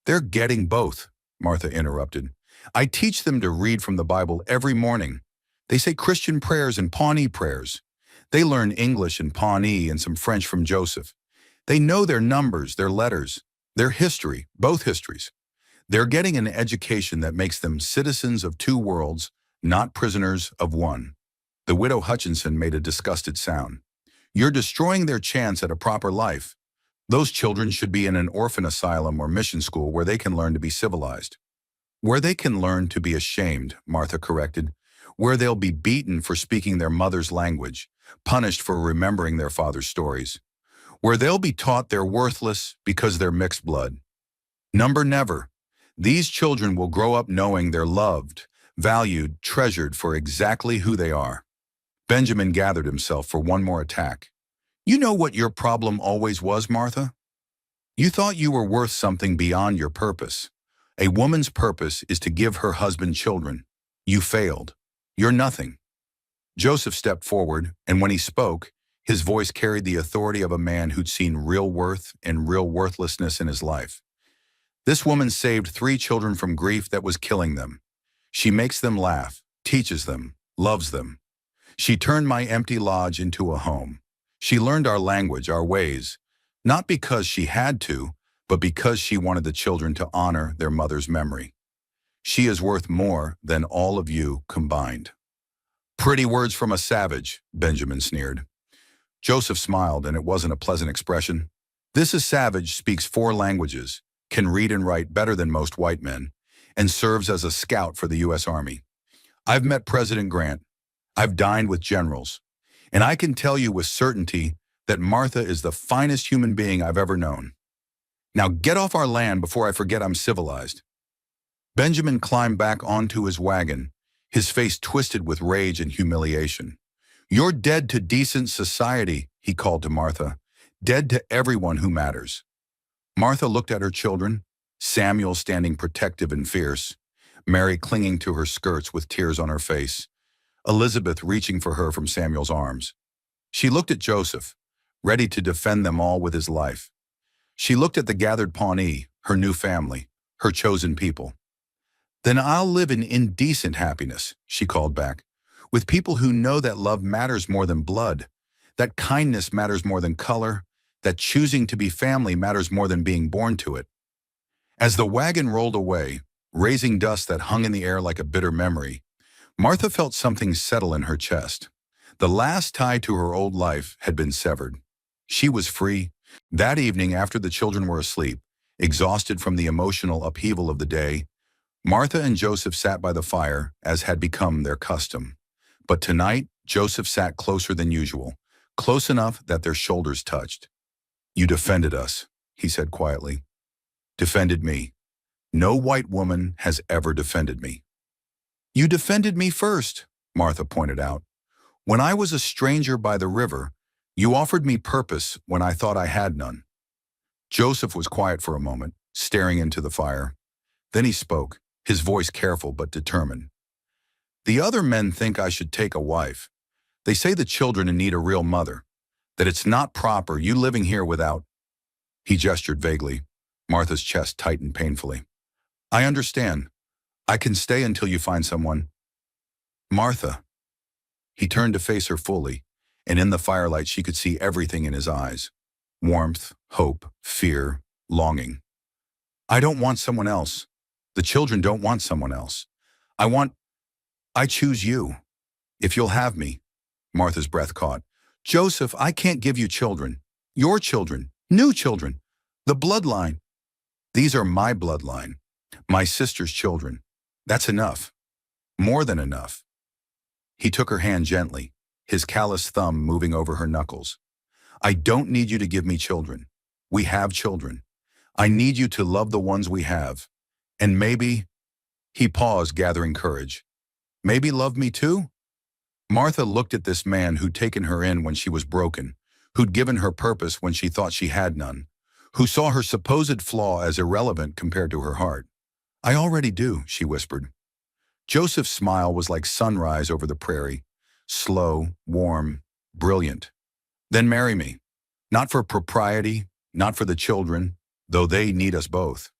"They're getting both," Martha interrupted. "I teach them to read from the Bible every morning. They say Christian prayers and Pawnee prayers. They learn English and Pawnee and some French from Joseph. They know their numbers, their letters, their history, both histories. They're getting an education that makes them citizens of 2 worlds, not prisoners of one." The widow Hutchinson made a disgusted sound. "You're destroying their chance at a proper life. Those children should be in an orphan asylum or mission school where they can learn to be civilized." "Where they can learn to be ashamed," Martha corrected. "Where they'll be beaten for speaking their mother's language, punished for remembering their father's stories. Where they'll be taught they're worthless because they're mixed blood. Number never. These children will grow up knowing they're loved, valued, treasured for exactly who they are." Benjamin gathered himself for one more attack. You know what your problem always was, Martha? You thought you were worth something beyond your purpose. A woman's purpose is to give her husband children. You failed. You're nothing. Joseph stepped forward, and when he spoke, his voice carried the authority of a man who'd seen real worth and real worthlessness in his life. This woman saved 3 children from grief that was killing them. She makes them laugh, teaches them, loves them. She turned my empty lodge into a home. She learned our language, our ways, not because she had to, but because she wanted the children to honor their mother's memory. She is worth more than all of you combined. Pretty words from a savage, Benjamin sneered. Joseph smiled, and it wasn't a pleasant expression. This savage speaks 4 languages, can read and write better than most white men, and serves as a scout for the U.S. Army. I've met President Grant. I've dined with generals. And I can tell you with certainty that Martha is the finest human being I've ever known. Now get off our land before I forget I'm civilized. Benjamin climbed back onto his wagon, his face twisted with rage and humiliation. You're dead to decent society, he called to Martha, dead to everyone who matters. Martha looked at her children, Samuel standing protective and fierce, Mary clinging to her skirts with tears on her face, Elizabeth reaching for her from Samuel's arms. She looked at Joseph, ready to defend them all with his life. She looked at the gathered Pawnee, her new family, her chosen people. Then I'll live in indecent happiness, she called back, with people who know that love matters more than blood, that kindness matters more than color, that choosing to be family matters more than being born to it. As the wagon rolled away, raising dust that hung in the air like a bitter memory, Martha felt something settle in her chest. The last tie to her old life had been severed. She was free. That evening, after the children were asleep, exhausted from the emotional upheaval of the day, Martha and Joseph sat by the fire, as had become their custom. But tonight, Joseph sat closer than usual, close enough that their shoulders touched. You defended us, he said quietly. Defended me. No white woman has ever defended me. You defended me first, Martha pointed out. When I was a stranger by the river, you offered me purpose when I thought I had none. Joseph was quiet for a moment, staring into the fire. Then he spoke, his voice careful but determined. The other men think I should take a wife. They say the children need a real mother, that it's not proper you living here without. He gestured vaguely. Martha's chest tightened painfully. I understand. I can stay until you find someone. Martha. He turned to face her fully, and in the firelight she could see everything in his eyes. Warmth, hope, fear, longing. I don't want someone else. The children don't want someone else. I choose you. If you'll have me. Martha's breath caught. Joseph, I can't give you children. Your children. New children. The bloodline. These are my bloodline. My sister's children. That's enough. More than enough. He took her hand gently, his callous thumb moving over her knuckles. I don't need you to give me children. We have children. I need you to love the ones we have. And maybe, he paused, gathering courage. Maybe love me too? Martha looked at this man who'd taken her in when she was broken, who'd given her purpose when she thought she had none, who saw her supposed flaw as irrelevant compared to her heart. I already do, she whispered. Joseph's smile was like sunrise over the prairie, slow, warm, brilliant. Then marry me. Not for propriety, not for the children, though they need us both.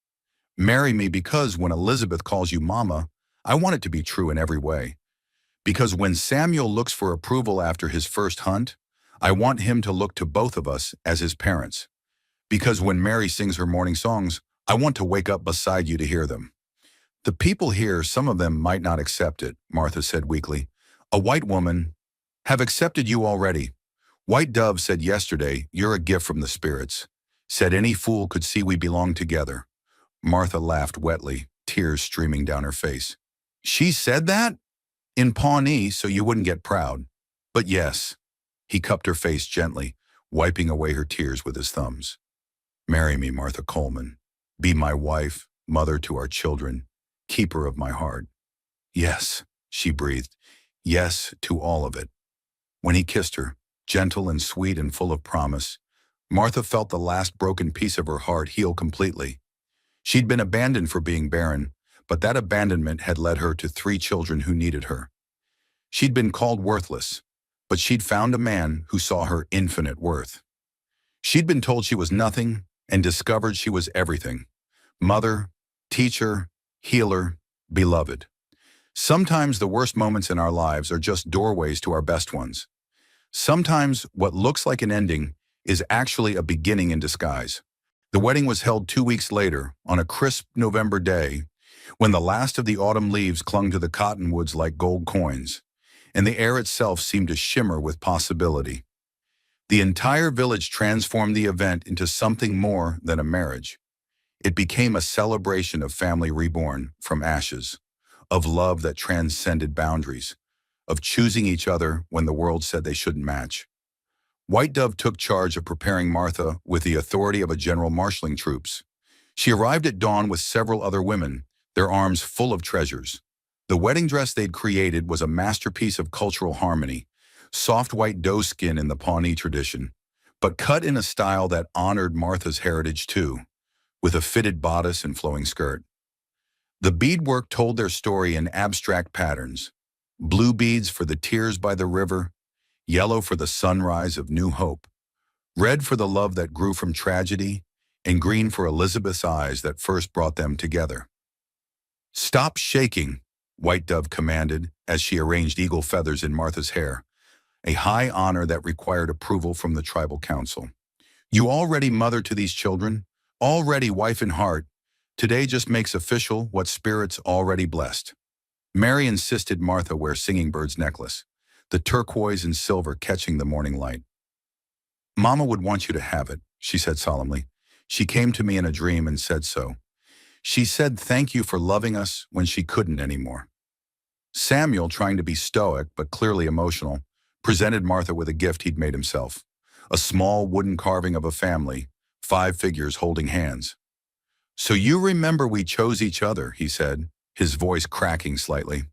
Marry me because when Elizabeth calls you mama, I want it to be true in every way. Because when Samuel looks for approval after his first hunt, I want him to look to both of us as his parents. Because when Mary sings her morning songs, I want to wake up beside you to hear them. The people here, some of them might not accept it, Martha said weakly. A white woman have accepted you already. White Dove said yesterday, you're a gift from the spirits. Said any fool could see we belong together. Martha laughed wetly, tears streaming down her face. She said that? In Pawnee, so you wouldn't get proud. But yes. He cupped her face gently, wiping away her tears with his thumbs. Marry me, Martha Coleman. Be my wife, mother to our children, keeper of my heart. Yes, she breathed. Yes to all of it. When he kissed her, gentle and sweet and full of promise, Martha felt the last broken piece of her heart heal completely. She'd been abandoned for being barren, but that abandonment had led her to 3 children who needed her. She'd been called worthless, but she'd found a man who saw her infinite worth. She'd been told she was nothing and discovered she was everything. Mother, teacher, healer, beloved. Sometimes the worst moments in our lives are just doorways to our best ones. Sometimes what looks like an ending is actually a beginning in disguise. The wedding was held 2 weeks later, on a crisp November day, when the last of the autumn leaves clung to the cottonwoods like gold coins, and the air itself seemed to shimmer with possibility. The entire village transformed the event into something more than a marriage. It became a celebration of family reborn from ashes, of love that transcended boundaries, of choosing each other when the world said they shouldn't match. White Dove took charge of preparing Martha with the authority of a general marshaling troops. She arrived at dawn with several other women, their arms full of treasures. The wedding dress they'd created was a masterpiece of cultural harmony, soft white doeskin in the Pawnee tradition, but cut in a style that honored Martha's heritage too, with a fitted bodice and flowing skirt. The beadwork told their story in abstract patterns: blue beads for the tears by the river, yellow for the sunrise of new hope, red for the love that grew from tragedy, and green for Elizabeth's eyes that first brought them together. "Stop shaking," White Dove commanded as she arranged eagle feathers in Martha's hair, a high honor that required approval from the tribal council. "You already mother to these children, already wife in heart. Today just makes official what spirits already blessed." Mary insisted Martha wear Singing Bird's necklace, the turquoise and silver catching the morning light. "Mama would want you to have it," she said solemnly. "She came to me in a dream and said so. She said thank you for loving us when she couldn't anymore." Samuel, trying to be stoic but clearly emotional, presented Martha with a gift he'd made himself, a small wooden carving of a family, 5 figures holding hands. "So you remember we chose each other," he said, his voice cracking slightly.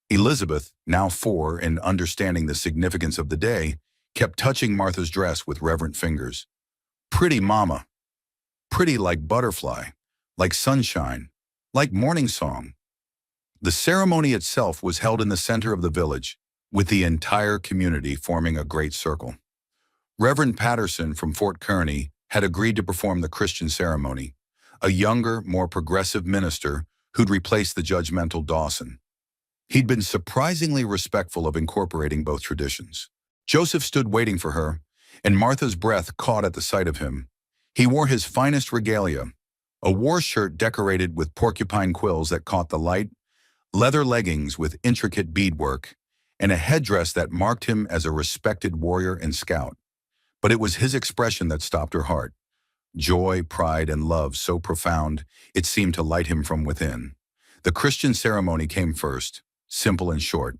Elizabeth, now 4 and understanding the significance of the day, kept touching Martha's dress with reverent fingers. "Pretty mama. Pretty like butterfly, like sunshine, like morning song." The ceremony itself was held in the center of the village, with the entire community forming a great circle. Reverend Patterson from Fort Kearney had agreed to perform the Christian ceremony, a younger, more progressive minister who'd replaced the judgmental Dawson. He'd been surprisingly respectful of incorporating both traditions. Joseph stood waiting for her, and Martha's breath caught at the sight of him. He wore his finest regalia, a war shirt decorated with porcupine quills that caught the light, leather leggings with intricate beadwork, and a headdress that marked him as a respected warrior and scout. But it was his expression that stopped her heart. Joy, pride, and love so profound, it seemed to light him from within. The Christian ceremony came first, simple and short.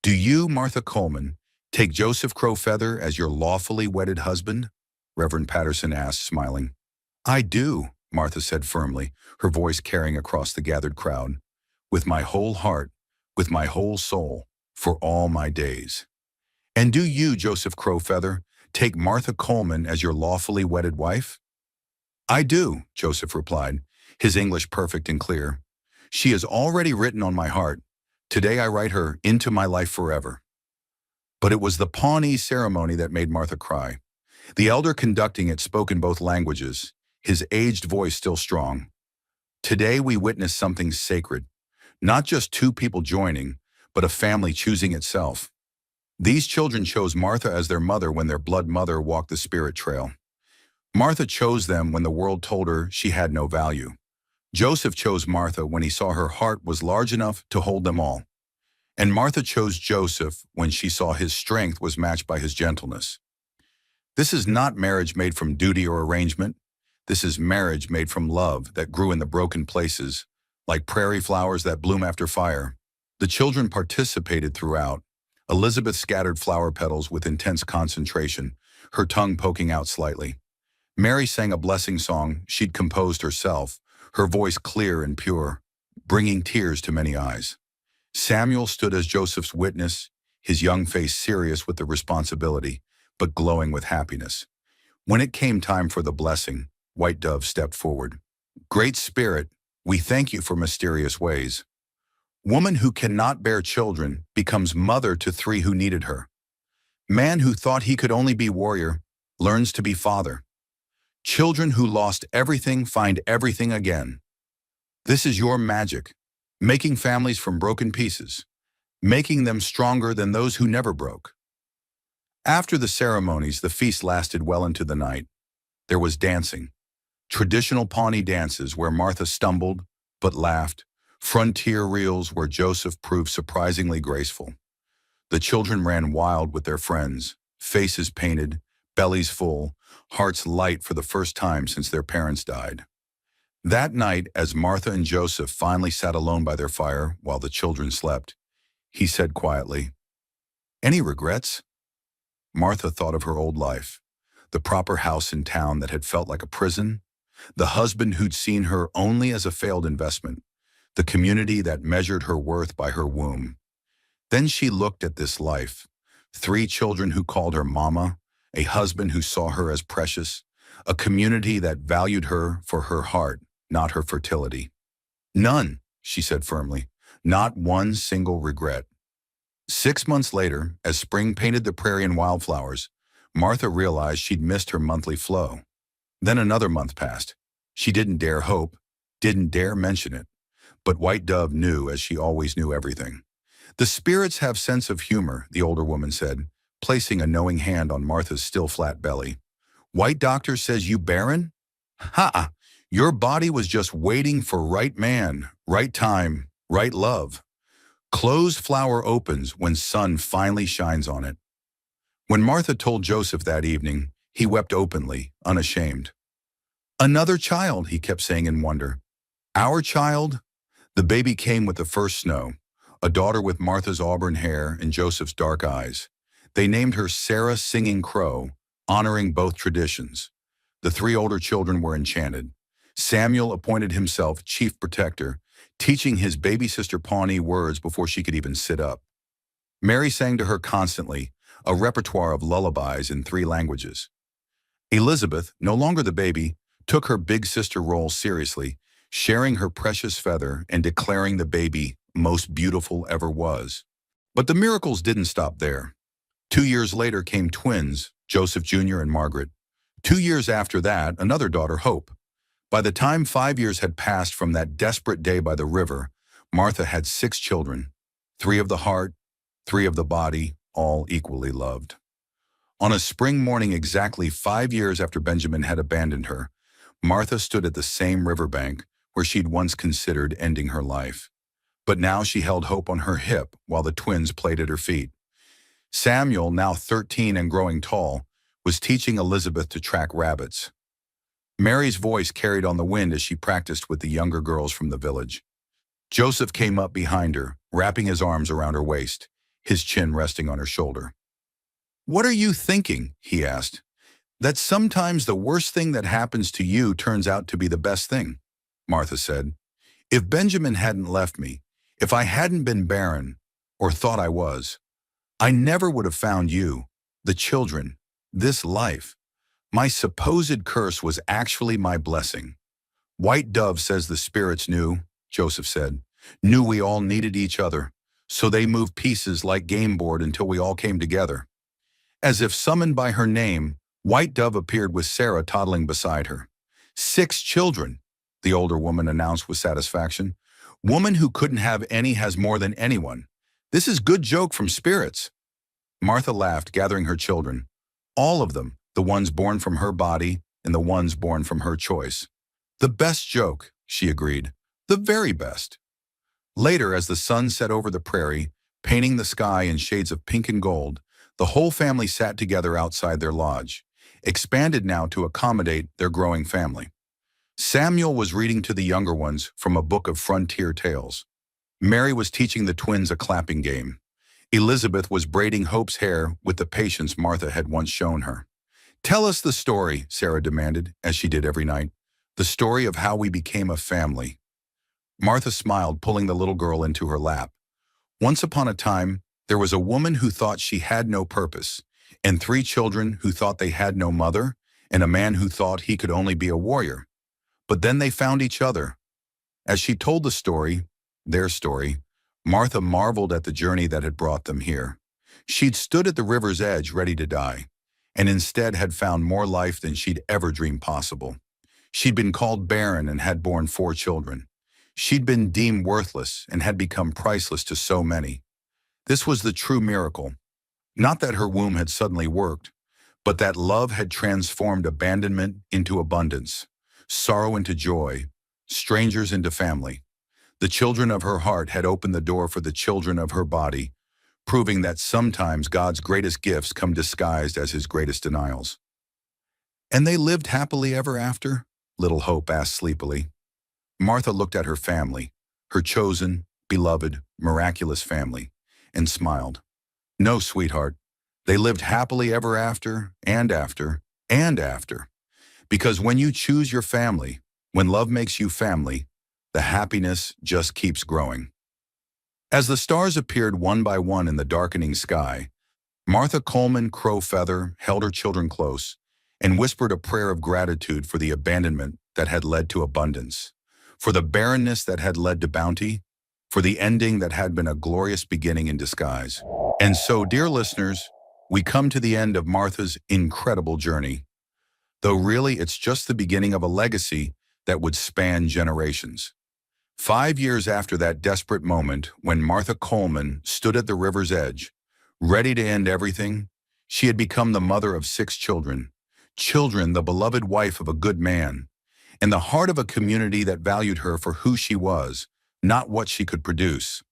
"Do you, Martha Coleman, take Joseph Crowfeather as your lawfully wedded husband?" Reverend Patterson asked, smiling. "I do," Martha said firmly, her voice carrying across the gathered crowd. "With my whole heart, with my whole soul, for all my days." "And do you, Joseph Crowfeather, take Martha Coleman as your lawfully wedded wife?" "I do," Joseph replied, his English perfect and clear. "She is already written on my heart. Today I write her into my life forever." But it was the Pawnee ceremony that made Martha cry. The elder conducting it spoke in both languages, his aged voice still strong. "Today we witness something sacred, not just 2 people joining, but a family choosing itself. These children chose Martha as their mother when their blood mother walked the spirit trail. Martha chose them when the world told her she had no value. Joseph chose Martha when he saw her heart was large enough to hold them all. And Martha chose Joseph when she saw his strength was matched by his gentleness. This is not marriage made from duty or arrangement. This is marriage made from love that grew in the broken places, like prairie flowers that bloom after fire. The children participated throughout. Elizabeth scattered flower petals with intense concentration, her tongue poking out slightly. Mary sang a blessing song she'd composed herself, her voice clear and pure, bringing tears to many eyes. Samuel stood as Joseph's witness, his young face serious with the responsibility, but glowing with happiness. When it came time for the blessing, White Dove stepped forward. Great Spirit, we thank you for mysterious ways. Woman who cannot bear children becomes mother to 3 who needed her. Man who thought he could only be warrior learns to be father. Children who lost everything find everything again. This is your magic, making families from broken pieces, making them stronger than those who never broke. After the ceremonies, the feast lasted well into the night. There was dancing, traditional Pawnee dances where Martha stumbled but laughed, frontier reels where Joseph proved surprisingly graceful. The children ran wild with their friends, faces painted, bellies full, hearts light for the first time since their parents died. That night, as Martha and Joseph finally sat alone by their fire while the children slept, he said quietly, "Any regrets?" Martha thought of her old life, the proper house in town that had felt like a prison, the husband who'd seen her only as a failed investment, the community that measured her worth by her womb. Then she looked at this life, 3 children who called her mama, a husband who saw her as precious, a community that valued her for her heart, not her fertility. None, she said firmly, not one single regret. 6 months later, as spring painted the prairie in wildflowers, Martha realized she'd missed her monthly flow. Then another month passed. She didn't dare hope, didn't dare mention it. But White Dove knew, as she always knew, everything. The spirits have sense of humor, the older woman said, placing a knowing hand on Martha's still flat belly. White doctor says you barren? Ha! Your body was just waiting for right man, right time, right love. Closed flower opens when sun finally shines on it. When Martha told Joseph that evening, he wept openly, unashamed. Another child, he kept saying in wonder. Our child? The baby came with the first snow, a daughter with Martha's auburn hair and Joseph's dark eyes. They named her Sarah Singing Crow, honoring both traditions. The 3 older children were enchanted. Samuel appointed himself chief protector, teaching his baby sister Pawnee words before she could even sit up. Mary sang to her constantly, a repertoire of lullabies in 3 languages. Elizabeth, no longer the baby, took her big sister role seriously, sharing her precious feather and declaring the baby most beautiful ever was. But the miracles didn't stop there. 2 years later came twins, Joseph Jr. and Margaret. 2 years after that, another daughter, Hope. By the time 5 years had passed from that desperate day by the river, Martha had 6 children, 3 of the heart, 3 of the body, all equally loved. On a spring morning exactly 5 years after Benjamin had abandoned her, Martha stood at the same riverbank where she'd once considered ending her life. But now she held Hope on her hip while the twins played at her feet. Samuel, now 13 and growing tall, was teaching Elizabeth to track rabbits. Mary's voice carried on the wind as she practiced with the younger girls from the village. Joseph came up behind her, wrapping his arms around her waist, his chin resting on her shoulder. "What are you thinking?" he asked. "That sometimes the worst thing that happens to you turns out to be the best thing," Martha said. "If Benjamin hadn't left me, if I hadn't been barren, or thought I was, I never would have found you, the children, this life. My supposed curse was actually my blessing." "White Dove says the spirits knew," Joseph said, "knew we all needed each other, so they moved pieces like game board until we all came together." As if summoned by her name, White Dove appeared with Sarah toddling beside her. 6 children, the older woman announced with satisfaction. "Woman who couldn't have any has more than anyone. This is good joke from spirits." Martha laughed, gathering her children. All of them, the ones born from her body and the ones born from her choice. "The best joke," she agreed. "The very best." Later, as the sun set over the prairie, painting the sky in shades of pink and gold, the whole family sat together outside their lodge, expanded now to accommodate their growing family. Samuel was reading to the younger ones from a book of frontier tales. Mary was teaching the twins a clapping game. Elizabeth was braiding Hope's hair with the patience Martha had once shown her. "Tell us the story," Sarah demanded, as she did every night. "The story of how we became a family." Martha smiled, pulling the little girl into her lap. "Once upon a time, There was a woman who thought she had no purpose, and 3 children who thought they had no mother, and a man who thought he could only be a warrior. But then they found each other. As she told the story, their story, Martha marveled at the journey that had brought them here. She'd stood at the river's edge ready to die, and instead had found more life than she'd ever dreamed possible. She'd been called barren and had borne 4 children. She'd been deemed worthless and had become priceless to so many. This was the true miracle. Not that her womb had suddenly worked, but that love had transformed abandonment into abundance, sorrow into joy, strangers into family. The children of her heart had opened the door for the children of her body, proving that sometimes God's greatest gifts come disguised as his greatest denials. And they lived happily ever after? Little Hope asked sleepily. Martha looked at her family, her chosen, beloved, miraculous family, and smiled. No, sweetheart. They lived happily ever after, and after, and after. Because when you choose your family, when love makes you family, the happiness just keeps growing. As the stars appeared one by one in the darkening sky, Martha Coleman Crowfeather held her children close and whispered a prayer of gratitude for the abandonment that had led to abundance, for the barrenness that had led to bounty, for the ending that had been a glorious beginning in disguise. And so, dear listeners, we come to the end of Martha's incredible journey, though really it's just the beginning of a legacy that would span generations. 5 years after that desperate moment when Martha Coleman stood at the river's edge, ready to end everything, she had become the mother of 6 children, the beloved wife of a good man, and the heart of a community that valued her for who she was, not what she could produce.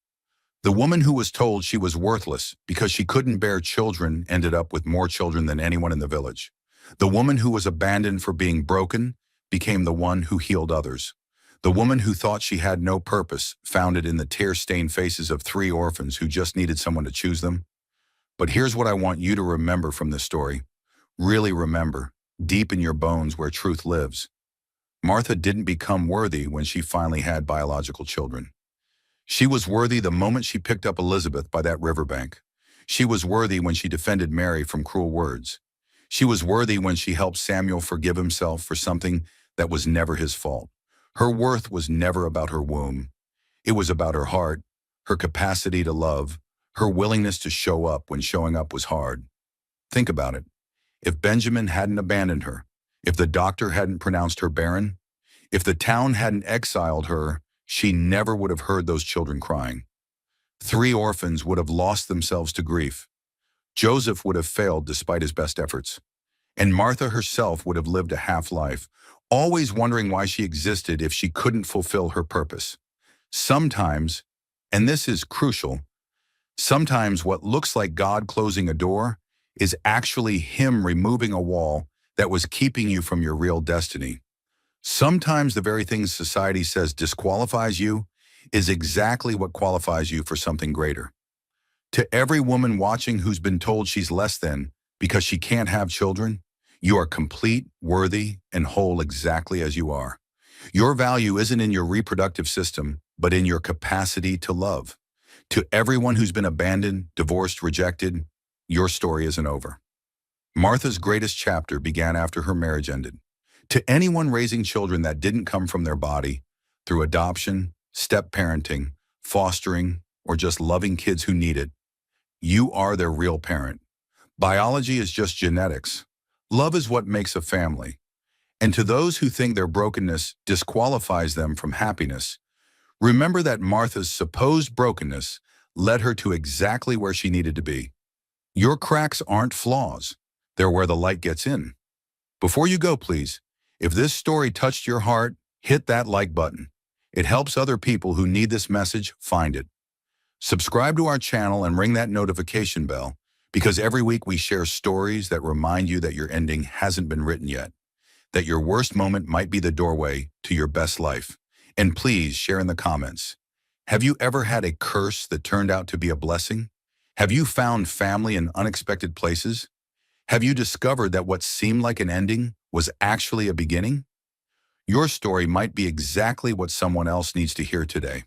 The woman who was told she was worthless because she couldn't bear children ended up with more children than anyone in the village. The woman who was abandoned for being broken became the one who healed others. The woman who thought she had no purpose found it in the tear-stained faces of 3 orphans who just needed someone to choose them. But here's what I want you to remember from this story. Really remember, deep in your bones where truth lives. Martha didn't become worthy when she finally had biological children. She was worthy the moment she picked up Elizabeth by that riverbank. She was worthy when she defended Mary from cruel words. She was worthy when she helped Samuel forgive himself for something that was never his fault. Her worth was never about her womb. It was about her heart, her capacity to love, her willingness to show up when showing up was hard. Think about it. If Benjamin hadn't abandoned her, if the doctor hadn't pronounced her barren, if the town hadn't exiled her, she never would have heard those children crying. 3 orphans would have lost themselves to grief. Joseph would have failed despite his best efforts. And Martha herself would have lived a half-life, always wondering why she existed if she couldn't fulfill her purpose. Sometimes, and this is crucial, sometimes what looks like God closing a door is actually Him removing a wall that was keeping you from your real destiny. Sometimes the very thing society says disqualifies you is exactly what qualifies you for something greater. To every woman watching who's been told she's less than because she can't have children, you are complete, worthy, and whole exactly as you are. Your value isn't in your reproductive system, but in your capacity to love. To everyone who's been abandoned, divorced, rejected, your story isn't over. Martha's greatest chapter began after her marriage ended. To anyone raising children that didn't come from their body, through adoption, step-parenting, fostering, or just loving kids who need it, you are their real parent. Biology is just genetics. Love is what makes a family. And to those who think their brokenness disqualifies them from happiness, remember that Martha's supposed brokenness led her to exactly where she needed to be. Your cracks aren't flaws. They're where the light gets in. Before you go, please, if this story touched your heart, hit that like button. It helps other people who need this message find it. Subscribe to our channel and ring that notification bell, because every week we share stories that remind you that your ending hasn't been written yet, that your worst moment might be the doorway to your best life. And please share in the comments. Have you ever had a curse that turned out to be a blessing? Have you found family in unexpected places? Have you discovered that what seemed like an ending was actually a beginning? Your story might be exactly what someone else needs to hear today.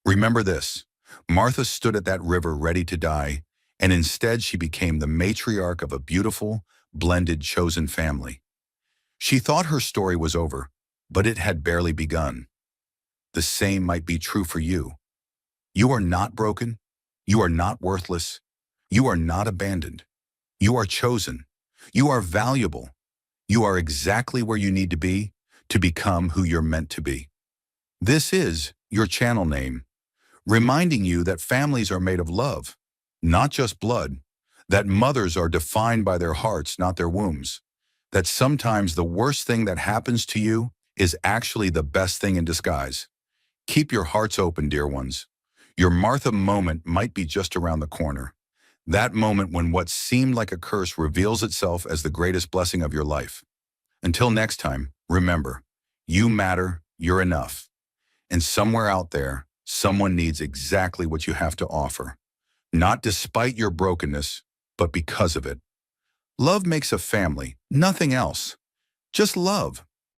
Remember this, Martha stood at that river ready to die, and instead she became the matriarch of a beautiful, blended, chosen family. She thought her story was over, but it had barely begun. The same might be true for you. You are not broken. You are not worthless. You are not abandoned. You are chosen. You are valuable. You are exactly where you need to become who you're meant to be. This is your channel name, reminding you that families are made of love, not just blood, that mothers are defined by their hearts, not their wombs, that sometimes the worst thing that happens to you is actually the best thing in disguise. Keep your hearts open, dear ones. Your Martha moment might be just around the corner. That moment when what seemed like a curse reveals itself as the greatest blessing of your life. Until next time, remember, you matter, you're enough. And somewhere out there, someone needs exactly what you have to offer. Not despite your brokenness, but because of it. Love makes a family, nothing else. Just love.